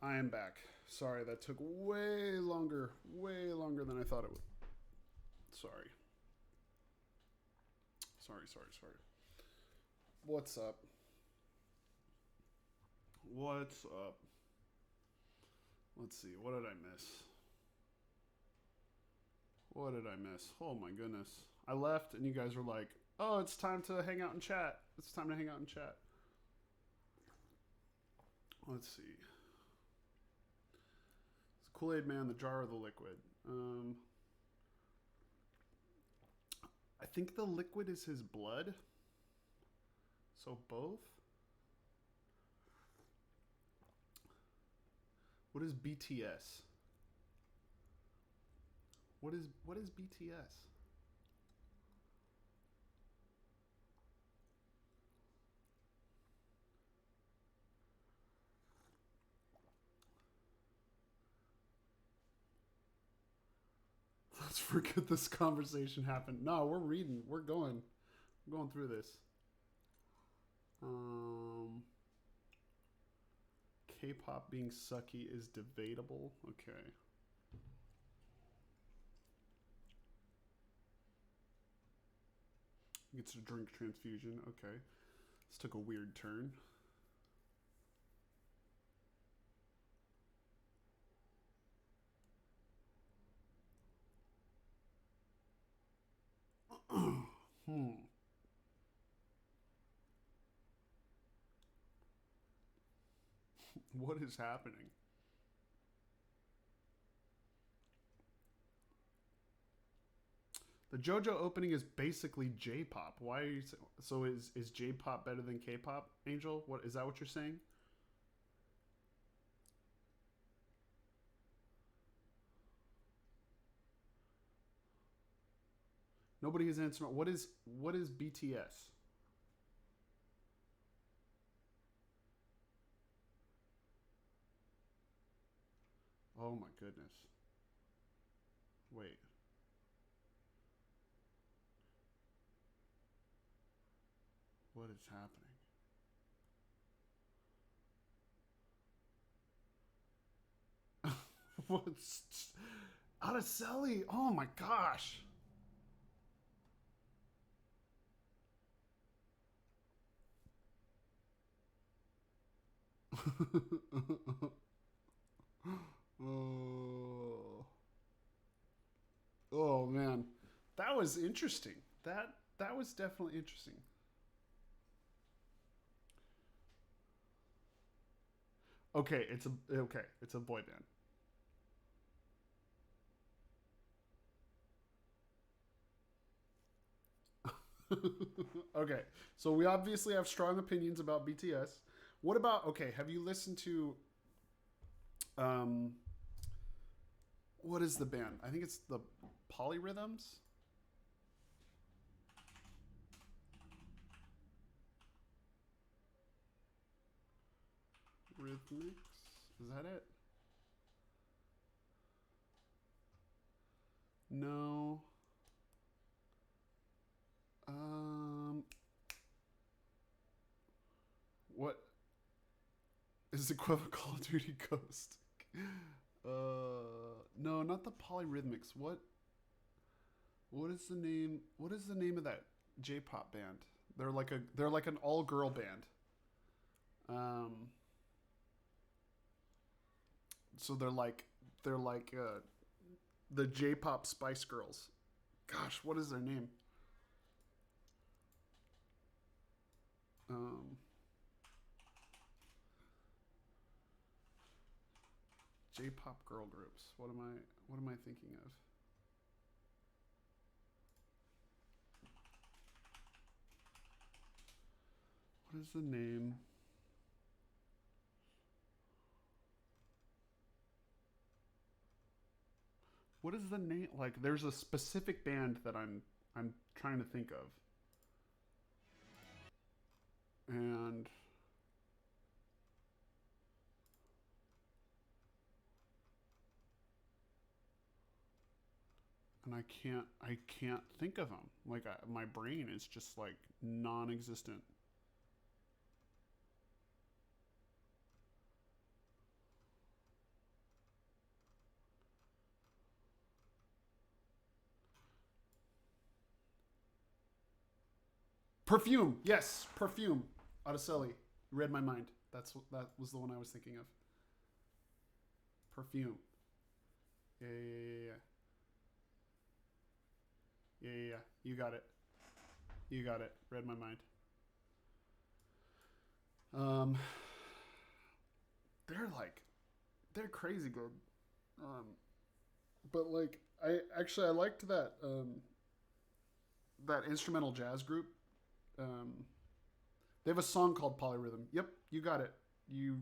I am back. Sorry, that took way longer than I thought it would. Sorry. Sorry. What's up? What's up? Let's see, what did I miss? What did I miss? Oh my goodness. I left and you guys were like, oh, it's time to hang out and chat. It's time to hang out and chat. Let's see. It's Kool-Aid Man, the jar or the liquid? I think the liquid is his blood. So both? What is BTS? What is BTS? Let's forget this conversation happened. No, we're reading. We're going. We're going through this. K-pop being sucky is debatable. Okay. Gets a drink transfusion. Okay. This took a weird turn. What is happening? The JoJo opening is basically J-pop. Why are you so is J-pop better than K-pop? Angel, what is that what you're saying? Nobody has answered. What is BTS? Oh my goodness. Wait. What is happening? What's Araceli? Oh my gosh. Oh. Oh man. That was interesting. That was definitely interesting. It's a boy band. Okay, so we obviously have strong opinions about BTS. What about okay? Have you listened to um? What is the band? I think it's the Polyrhythms. Rhythmics. Is that it? No. Um. What is the equivalent Call of Duty Ghost? No, not the Polyrhythmics. What is the name? What is the name of that J-pop band? They're like an all girl band. Um, so they're like the J-pop Spice Girls. Gosh, what is their name? Um, J-pop girl groups. What am I thinking of? What is the name? What is the name? Like, there's a specific band that I'm trying to think of, and I can't think of them. Like, my brain is just like non-existent. Perfume. Yes, Perfume. Araceli. Read my mind. That was the one I was thinking of. Perfume. Yeah. Yeah. You got it. You got it. Read my mind. They're crazy good. But like I liked that instrumental jazz group. They have a song called Polyrhythm. Yep, you got it. You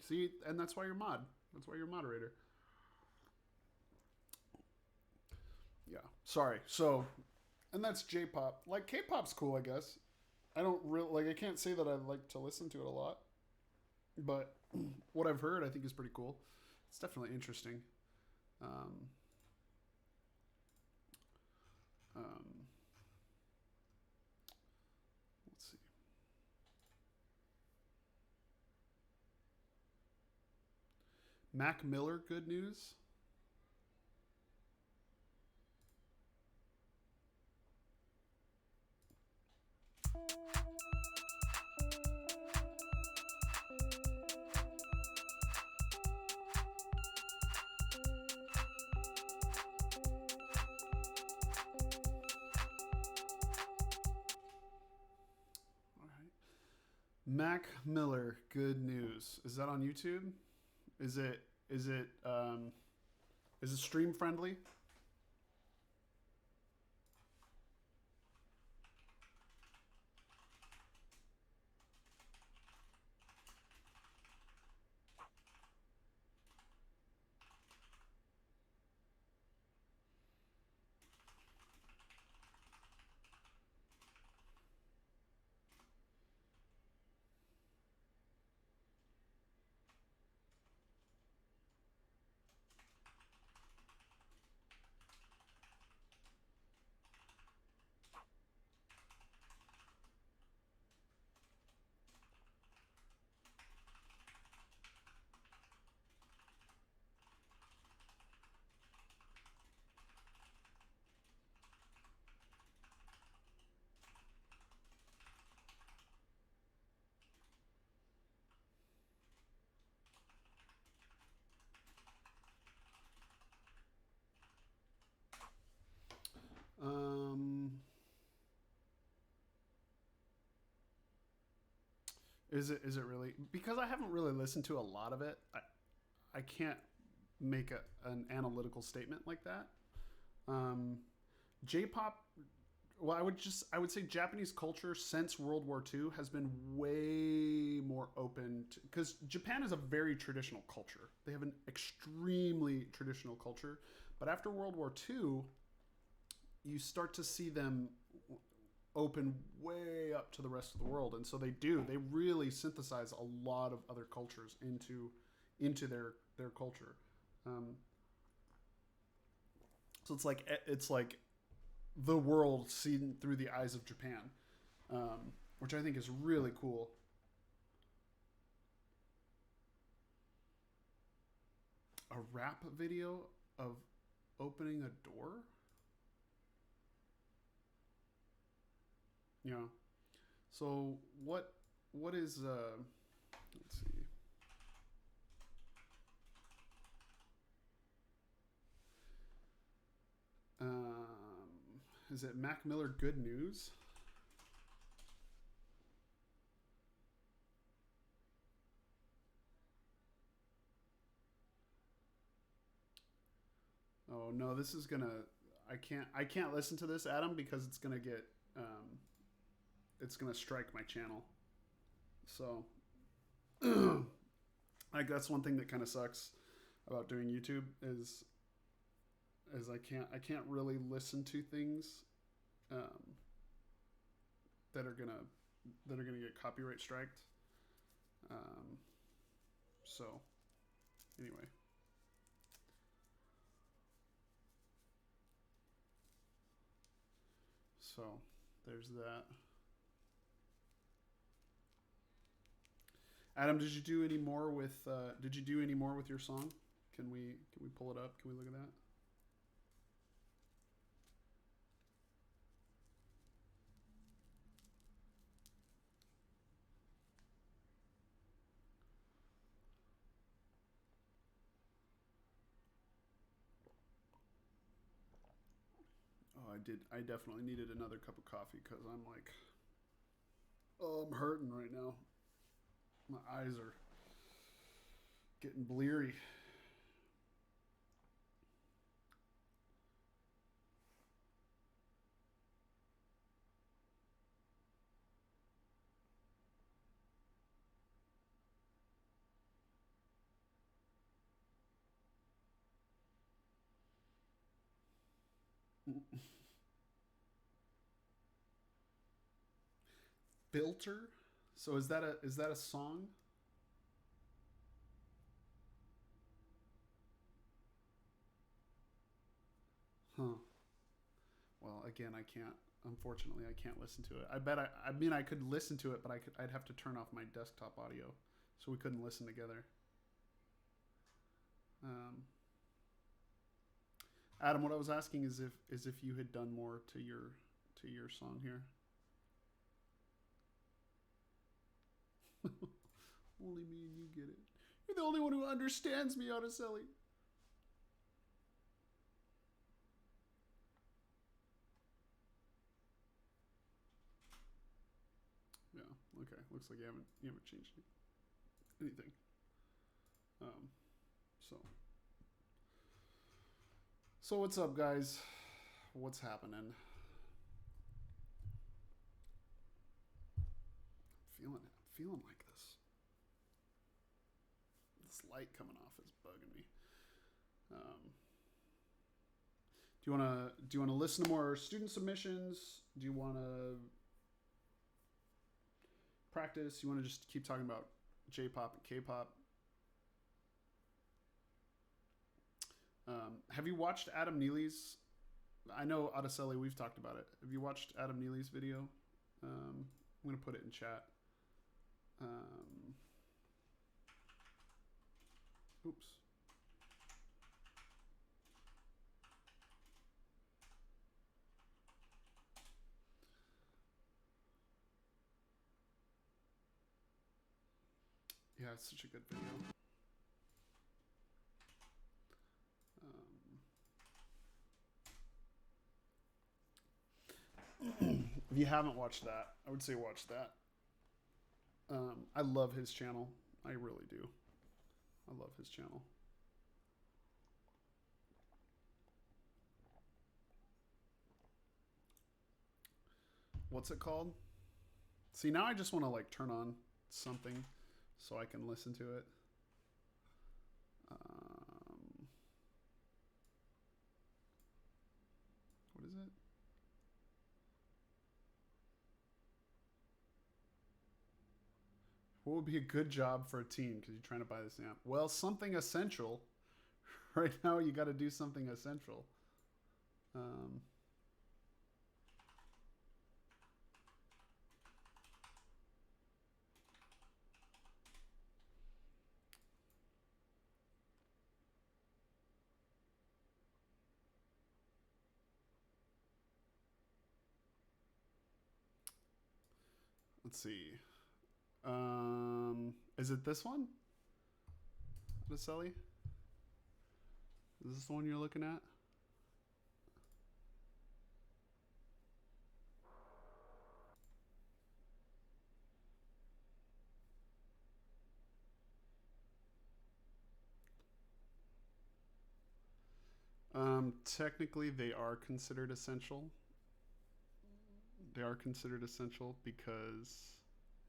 see, and that's why you're mod. That's why you're a moderator. Yeah. Sorry. So, and that's J-pop. Like K-pop's cool, I guess. I don't really like. I can't say that I like to listen to it a lot, but what I've heard, I think, is pretty cool. It's definitely interesting. Um, um, let's see. Mac Miller, good news. Mac Miller, good news. Is that on YouTube? Is it is it is it stream friendly? Um, is it really? Because I haven't really listened to a lot of it. I can't make an analytical statement like that. Um, J-pop. Well, I would say Japanese culture since World War II has been way more open because Japan is a very traditional culture. They have an extremely traditional culture, but after World War II, you start to see them open way up to the rest of the world, and so they really synthesize a lot of other cultures into their culture. Um, so it's like the world seen through the eyes of Japan, which I think is really cool. A rap video of opening a door. Yeah. So what is let's see. Is it Mac Miller Good News? Oh no, this is gonna. I can't listen to this, Adam, because it's gonna get. It's gonna strike my channel. So, like that's one thing that kind of sucks about doing YouTube is I can't really listen to things um, that are gonna get copyright striked. Um, so anyway, so there's that. Adam, did you do any more with? Did you do any more with your song? Can we pull it up? Can we look at that? I definitely needed another cup of coffee because I'm like, oh, I'm hurting right now. My eyes are getting bleary. Filter? So is that a song? Huh. Well, again, I can't. Unfortunately, I can't listen to it. I mean, I could listen to it, but I'd have to turn off my desktop audio, so we couldn't listen together. Um, Adam, what I was asking is if you had done more to your song here. Only me and you get it. You're the only one who understands me, Araceli. Yeah. Okay. Looks like you haven't changed anything. Um. So. So what's up, guys? What's happening? Feeling like this. This light coming off is bugging me. Do you wanna listen to more student submissions? Do you wanna practice? You wanna just keep talking about J-pop and K-pop? Have you watched Adam Neely's? I know Araceli, we've talked about it. Have you watched Adam Neely's video? I'm gonna put it in chat. Oops. Yeah, it's such a good video. If you haven't watched that, I would say watch that. I love his channel. I really do. I love his channel. What's it called? See, now I just want to like turn on something so I can listen to it. What is it? What would be a good job for a teen? Because you're trying to buy this amp. Well, something essential. Right now, you got to do something essential. Let's see. Is it this one? Araceli? Is this the one you're looking at? Technically, they are considered essential. They are considered essential because...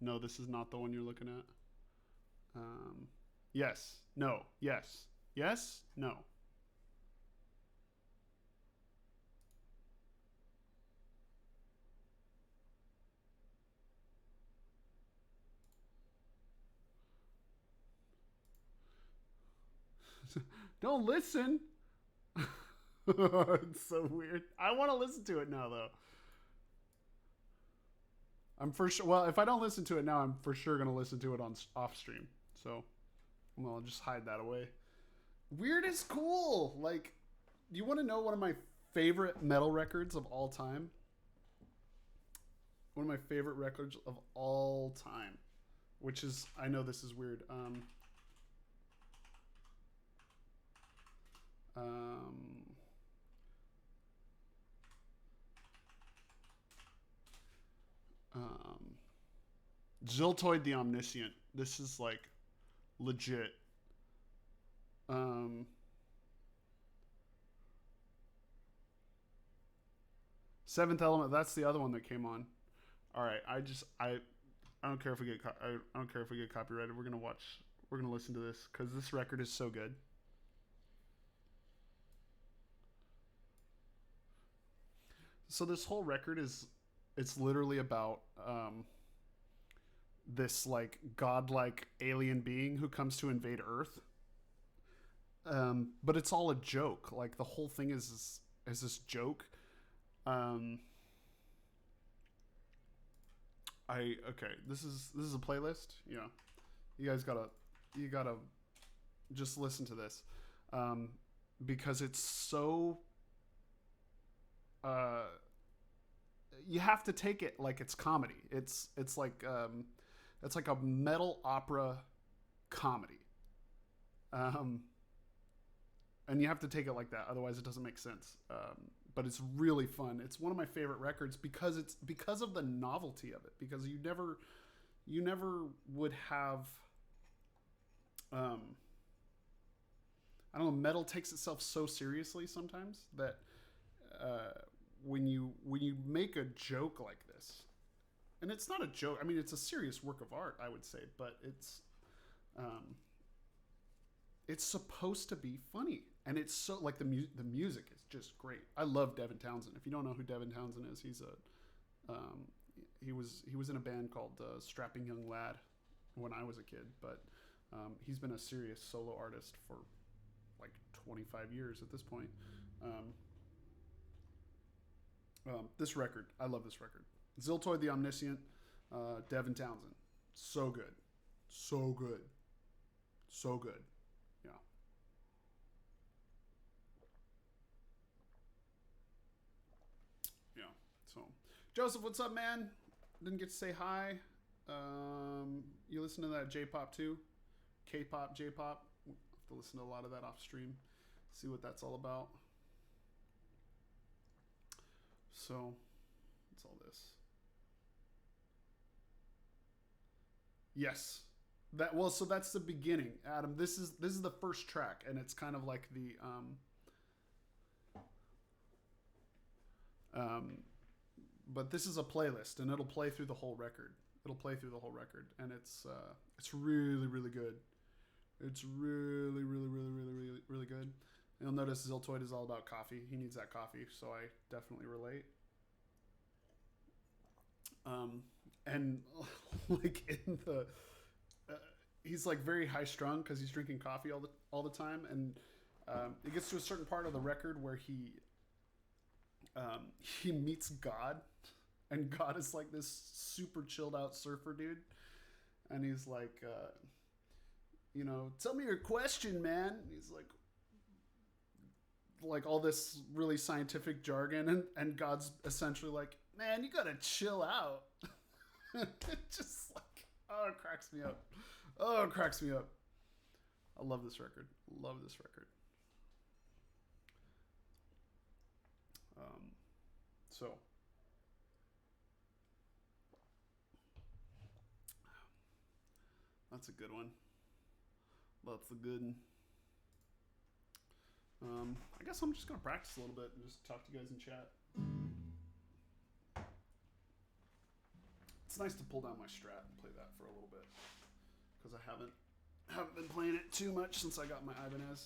No, this is not the one you're looking at. Yes. No. Yes. Yes. No. Don't listen. It's so weird. I want to listen to it now, though. I'm for sure. Well, if I don't listen to it now, I'm for sure gonna listen to it on off stream. So, well, I'll just hide that away. Weird is cool. Like, do you want to know one of my favorite metal records of all time? One of my favorite records of all time, which is, I know this is weird. Ziltoid the Omniscient. This is like legit. Um, Seventh Element. That's the other one that came on. All right. I don't care if we get I don't care if we get copyrighted. We're gonna watch. We're gonna listen to this because this record is so good. So this whole record is it's literally about this like godlike alien being who comes to invade Earth. But it's all a joke. Like the whole thing is this joke. Um, I okay. This is a playlist. Yeah, you gotta just listen to this, um, because it's so. Uh, you have to take it like it's comedy. It's like a metal opera comedy. Um, and you have to take it like that, otherwise it doesn't make sense. But it's really fun. It's one of my favorite records because of the novelty of it. Because you never would have. Um, I don't know. Metal takes itself so seriously sometimes that when you make a joke like this, and it's not a joke. I mean, it's a serious work of art, I would say, but um, it's supposed to be funny, and it's so like the music is just great. I love Devin Townsend. If you don't know who Devin Townsend is, he was in a band called Strapping Young Lad when I was a kid, but he's been a serious solo artist for like 25 years at this point. This record, I love this record. Ziltoid the Omniscient, Devin Townsend, so good, so good, so good. Yeah. Yeah. So, Joseph, what's up, man? Didn't get to say hi. You listen to that J-pop too? K-pop, J-pop. Have to listen to a lot of that off stream. See what that's all about. So, what's all this? Yes. So that's the beginning, Adam. This is the first track, and it's kind of like the um but this is a playlist, and it'll play through the whole record. It'll play through the whole record, and it's really really good. It's really really really really really really good. You'll notice Ziltoid is all about coffee. He needs that coffee, so I definitely relate. And like in the, he's like very high strung because he's drinking coffee all the time, and it gets to a certain part of the record where he meets God, and God is like this super chilled out surfer dude, and he's like, tell me your question, man. And he's like all this really scientific jargon, and God's essentially like, man, you gotta chill out. It just like, oh, it cracks me up. Oh, it cracks me up. I love this record. Love this record. So that's a good one. That's a good one. I guess I'm just gonna practice a little bit and just talk to you guys in chat. It's nice to pull down my Strat and play that for a little bit because I haven't been playing it too much since I got my Ibanez.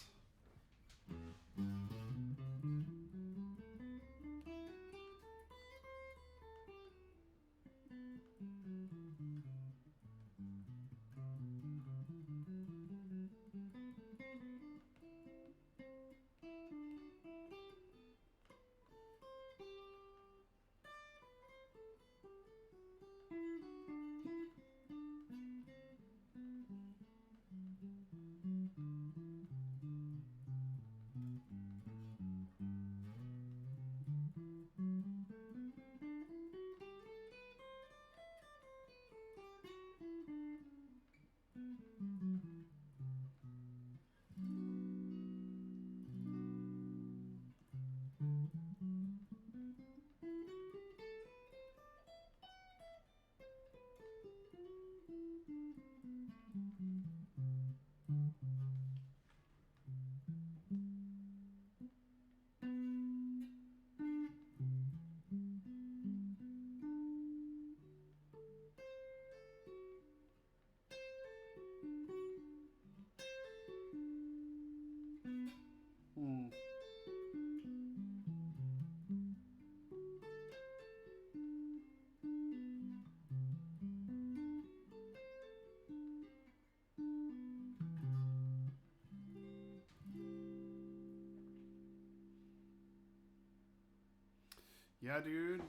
Yeah, dude.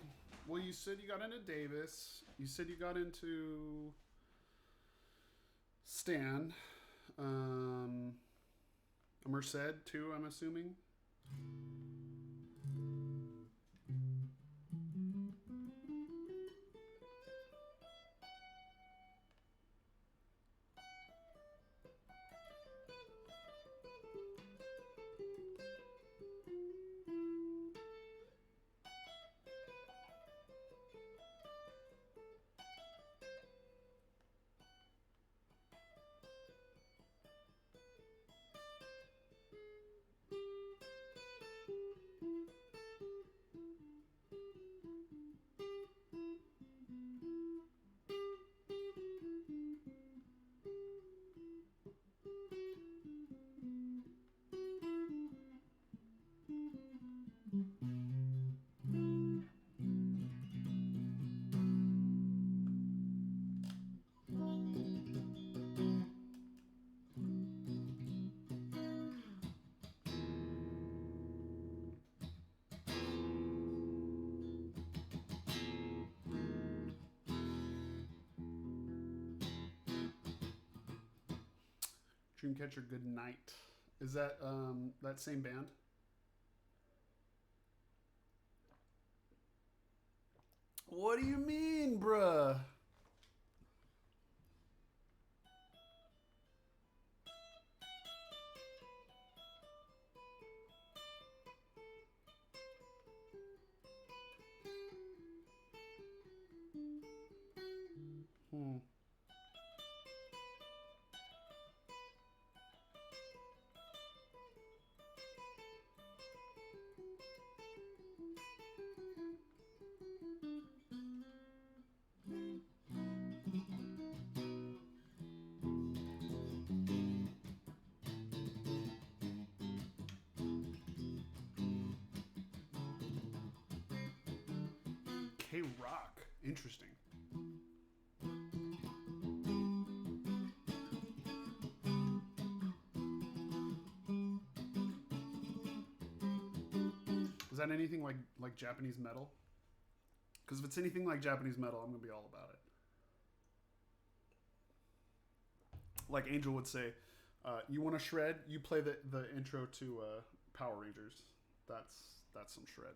Well, you said you got into Davis. You said you got into Stan. Merced too, I'm assuming. Dreamcatcher Good Night. Is that that same band? What do you mean, bruh? Hmm. K Rock. Interesting. Is that anything like Japanese metal? Because if it's anything like Japanese metal, I'm gonna be all about it. Like Angel would say, you want to shred? You play the intro to Power Rangers. That's some shred.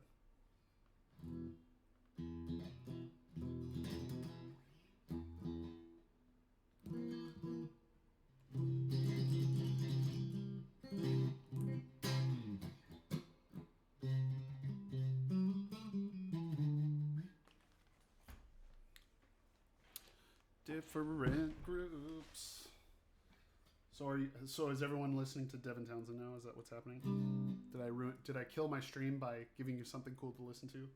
Different groups. So is everyone listening to Devin Townsend now? Is that what's happening? Did I kill my stream by giving you something cool to listen to?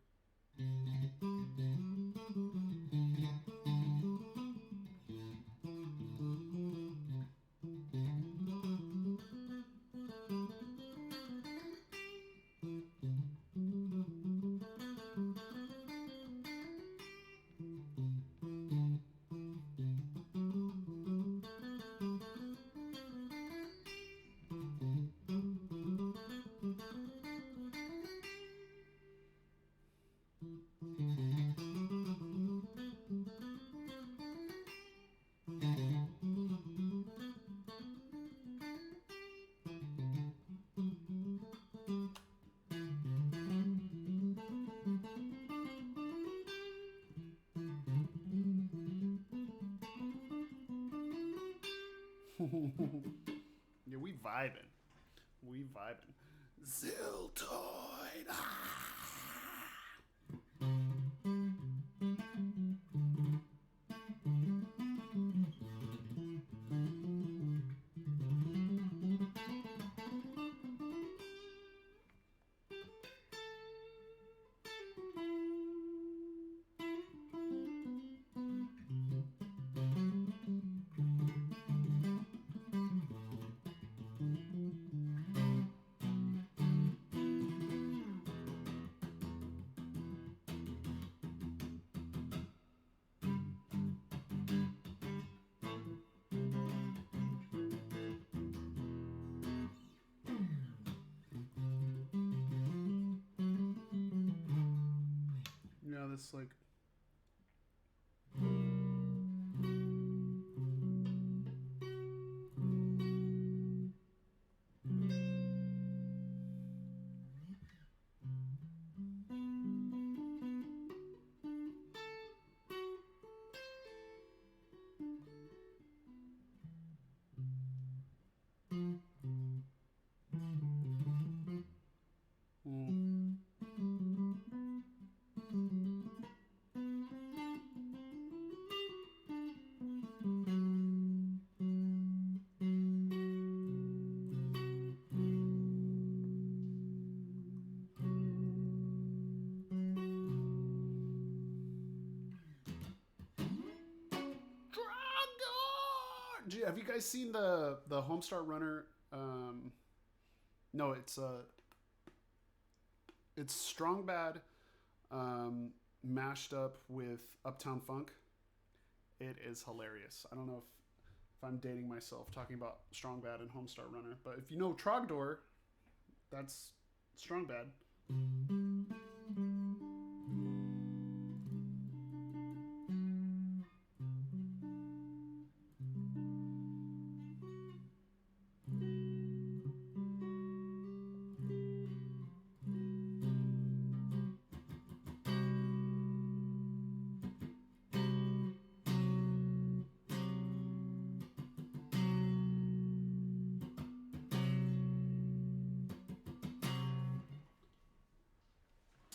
Yeah, we vibing. We vibing. Ziltoid. Ah! this like. Mm. Have you guys seen the Homestar Runner? No, it's Strong Bad mashed up with Uptown Funk. It is hilarious. I don't know if I'm dating myself talking about Strong Bad and Homestar Runner, but if you know Trogdor, that's Strong Bad.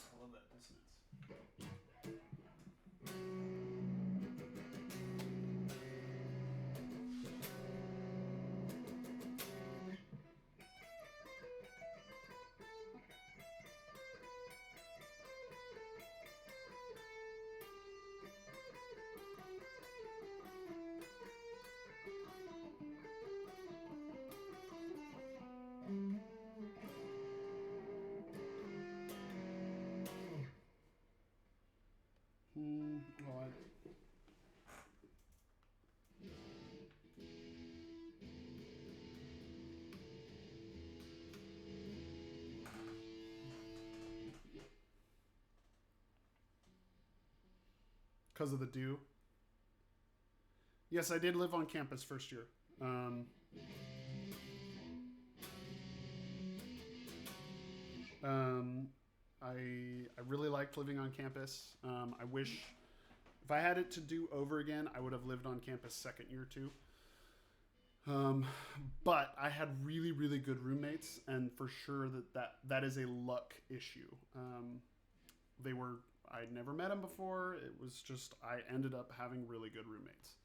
I love that dissonance. Well, because of the dew. Yes, I did live on campus first year. I really liked living on campus. I wish if I had it to do over again, I would have lived on campus second year too. But I had really, really good roommates, and for sure that is a luck issue. I'd never met them before. It was just, I ended up having really good roommates,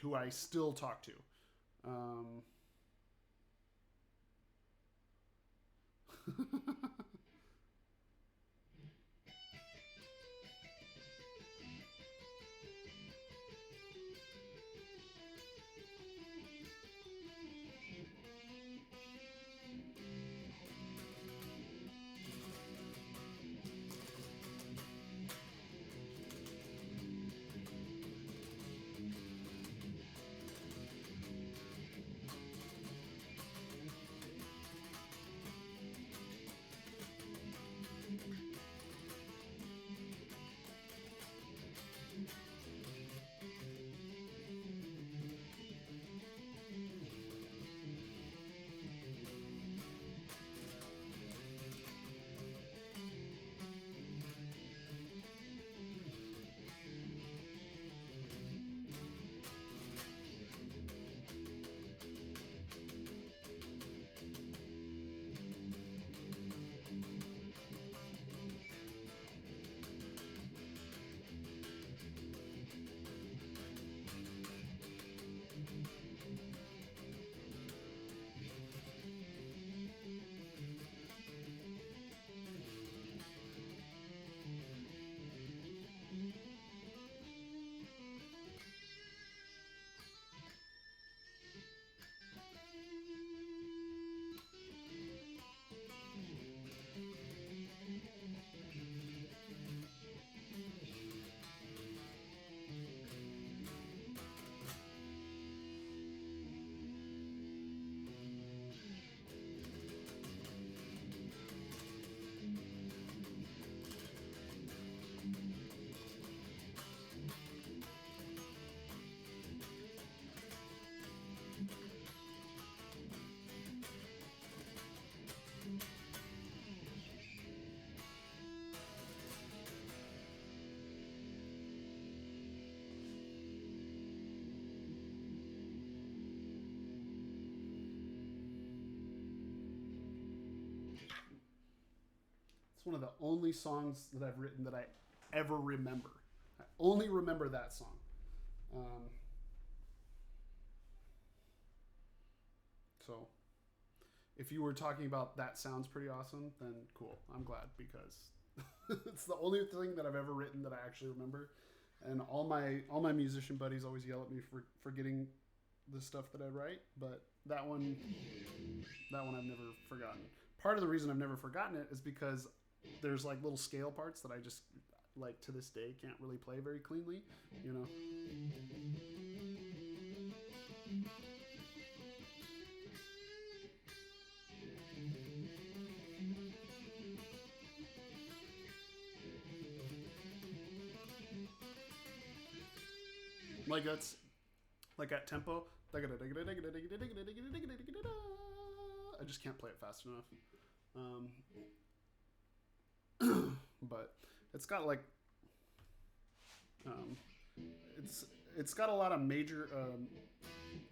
who I still talk to. one of the only songs that I've written that I ever remember. I only remember that song. So if you were talking about that sounds pretty awesome, then cool. I'm glad because it's the only thing that I've ever written that I actually remember. And all my musician buddies always yell at me for forgetting the stuff that I write, but that one I've never forgotten. Part of the reason I've never forgotten it is because there's like little scale parts that I just like to this day can't really play very cleanly, you know. Like that's like at tempo. I just can't play it fast enough. But it's got like um, it's got a lot of major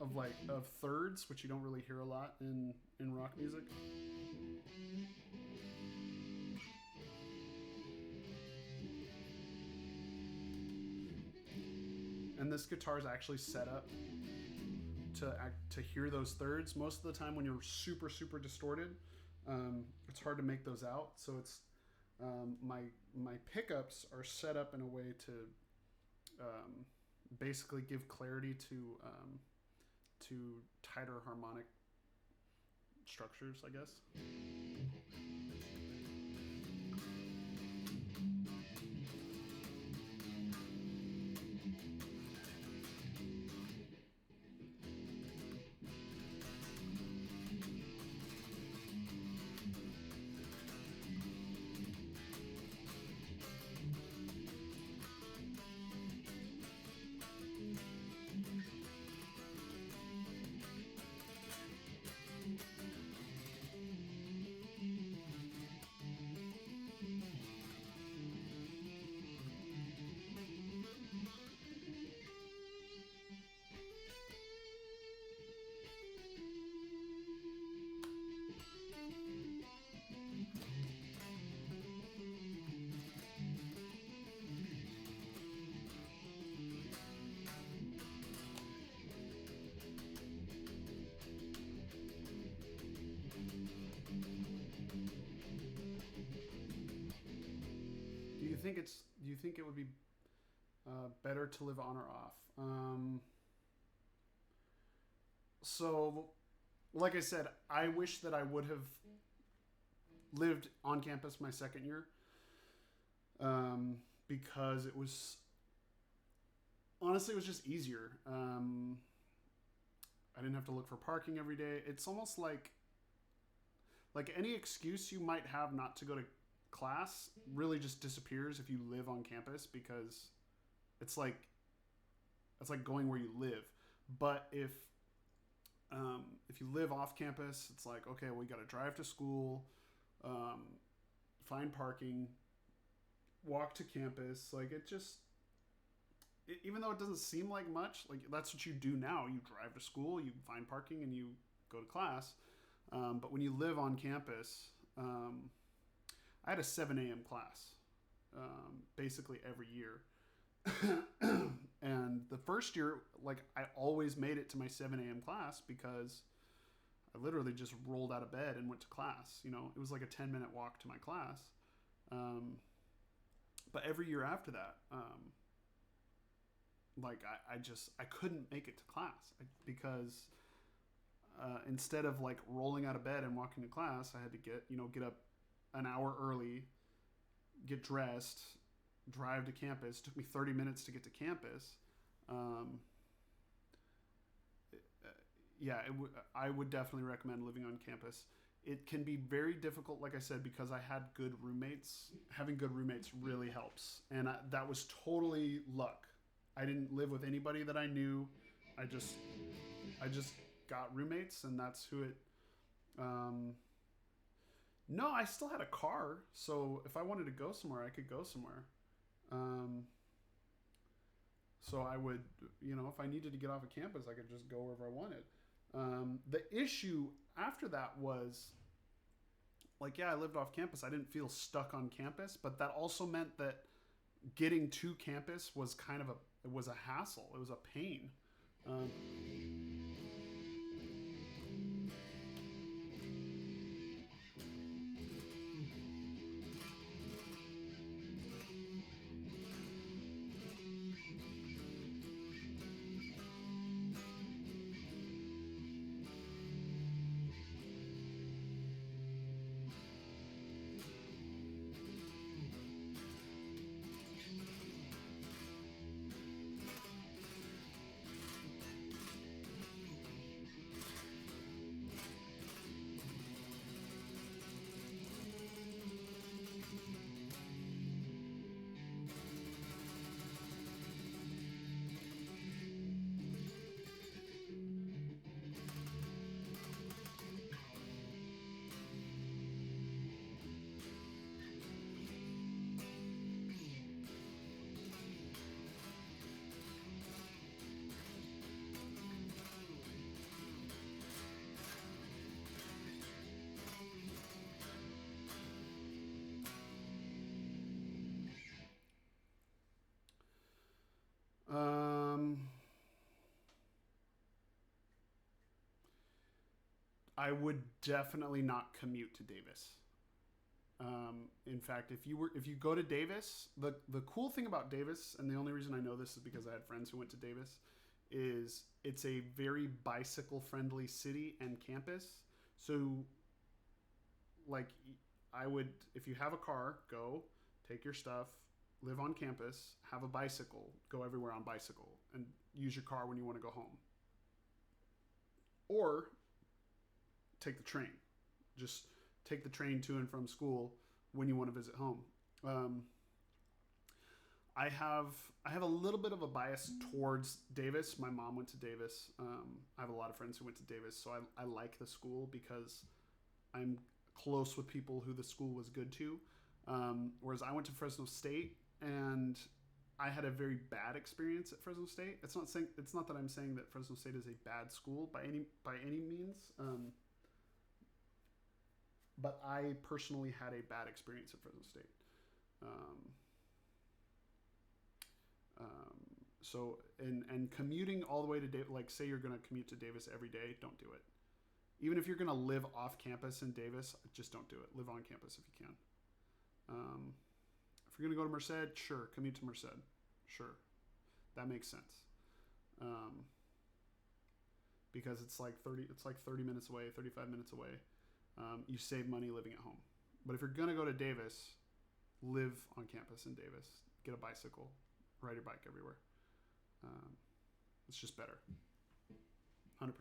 of thirds, which you don't really hear a lot in rock music. And this guitar is actually set up to hear those thirds. Most of the time, when you're super distorted, it's hard to make those out. So it's my pickups are set up in a way to basically give clarity to tighter harmonic structures, I guess. Do you think it would be better to live on or off? So, like I said, I wish that I would have lived on campus my second year because it was honestly it was just easier. I didn't have to look for parking every day. It's almost like any excuse you might have not to go to class really just disappears if you live on campus because it's like going where you live. But if you live off campus, it's like, okay, well, you got to drive to school, find parking, walk to campus. Like even though it doesn't seem like much, like that's what you do now. You drive to school, you find parking, and you go to class. But when you live on campus, I had a 7 a.m. class basically every year. And the first year, like, I always made it to my 7 a.m. class because I literally just rolled out of bed and went to class. You know, it was like a 10-minute walk to my class. But every year after that, like, I couldn't make it to class because instead of like rolling out of bed and walking to class, I had to get up an hour early, get dressed, drive to campus. It took me 30 minutes to get to campus. I would definitely recommend living on campus. It can be very difficult, like I said, because I had good roommates. Having good roommates really helps. And that was totally luck. I didn't live with anybody that I knew. I just got roommates, and that's who it... No, I still had a car, so if I wanted to go somewhere, I could go somewhere. So I would, if I needed to get off of campus, I could just go wherever I wanted. The issue after that was like, yeah, I lived off campus. I didn't feel stuck on campus, but that also meant that getting to campus was kind of it was a hassle. It was a pain. Um, um, I would definitely not commute to Davis. In fact, if you go to Davis, the cool thing about Davis, and the only reason I know this is because I had friends who went to Davis, is it's a very bicycle friendly city and campus. So, like, I would, if you have a car, go take your stuff, live on campus, have a bicycle, go everywhere on bicycle, and use your car when you want to go home. Or take the train. Just take the train to and from school when you want to visit home. Um, I have I have a little bit of a bias towards Davis. My mom went to Davis. I have a lot of friends who went to Davis, so I like the school because I'm close with people who the school was good to. Whereas I went to Fresno State and I had a very bad experience at Fresno State. It's not that I'm saying that Fresno State is a bad school by any means. But I personally had a bad experience at Fresno State. Um, so commuting all the way to Davis, like say you're going to commute to Davis every day, don't do it. Even if you're going to live off campus in Davis, just don't do it. Live on campus if you can. If you're going to go to Merced, sure, commute to Merced. Sure, that makes sense. Because it's like 30 minutes away, 35 minutes away. You save money living at home. But if you're going to go to Davis, live on campus in Davis. Get a bicycle. Ride your bike everywhere. It's just better. 100%.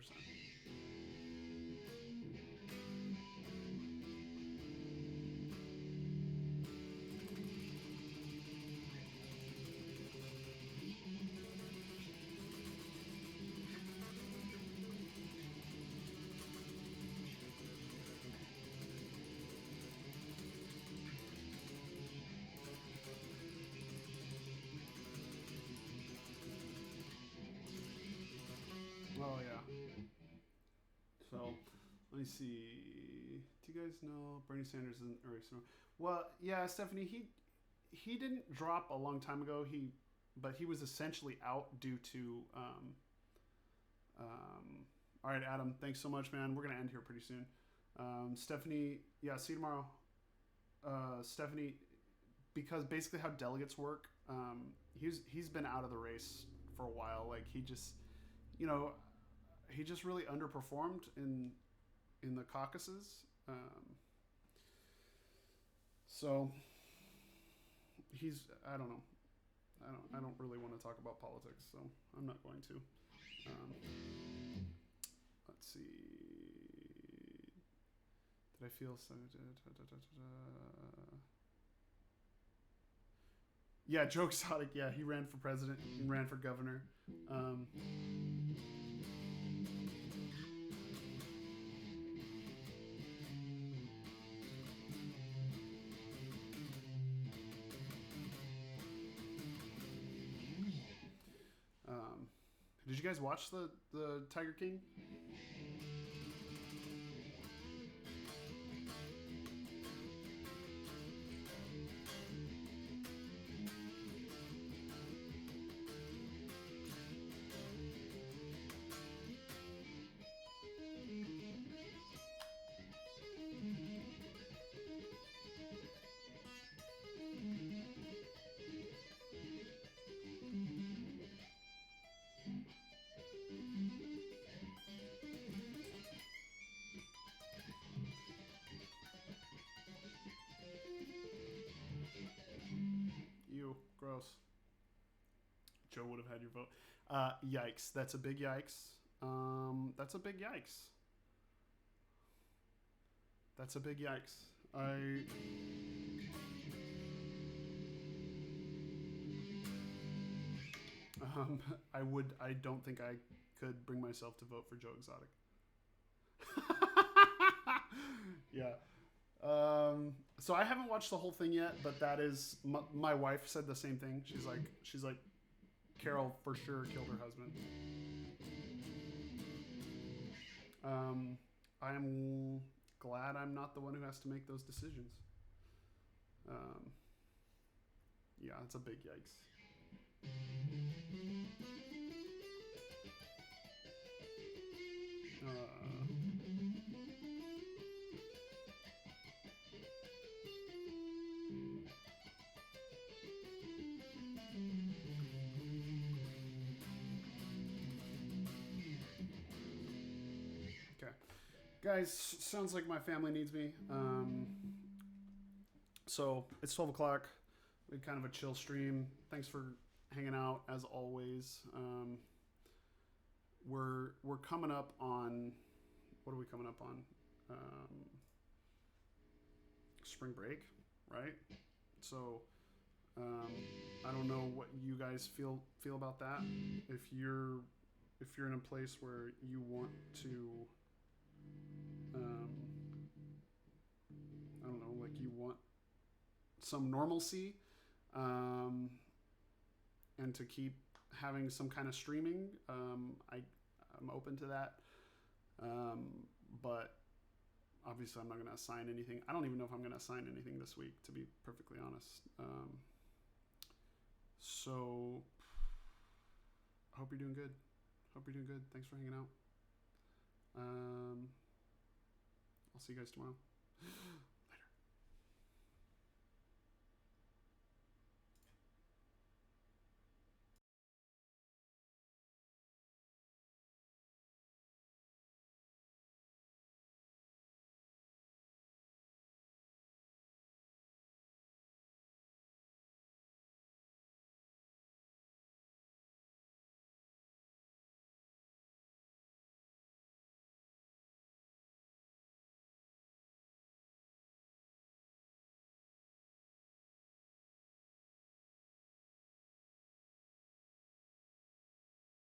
Oh yeah. So let me see. Do you guys know Bernie Sanders isn't or well, yeah, Stephanie. He didn't drop a long time ago. But he was essentially out due to. All right, Adam. Thanks so much, man. We're gonna end here pretty soon. Stephanie. Yeah, see you tomorrow. Stephanie, because basically how delegates work. He's been out of the race for a while. Like you know, he just really underperformed in the caucuses. So I don't know. I don't really want to talk about politics, so I'm not going to. Let's see. Did I feel so? Yeah, Joe Exotic. Yeah, he ran for president and ran for governor. Did you guys watch the Tiger King? Gross. Joe would have had your vote. Yikes. That's a big yikes. That's a big yikes. That's a big yikes. I don't think I could bring myself to vote for Joe Exotic. Yeah. So I haven't watched the whole thing yet, but that is my wife said the same thing. She's like, Carol for sure killed her husband. I'm glad I'm not the one who has to make those decisions. Yeah, it's a big yikes. Okay. Guys, sounds like my family needs me. So it's 12 o'clock. We had kind of a chill stream. Thanks for hanging out as always. We're coming up on, what are we coming up on? Spring break, right? So I don't know what you guys feel about that. If you're in a place where you want to, I don't know, like you want some normalcy, and to keep having some kind of streaming, I'm open to that. But obviously I'm not going to assign anything. I don't even know if I'm going to assign anything this week, to be perfectly honest. So I hope you're doing good. Thanks for hanging out. I'll see you guys tomorrow.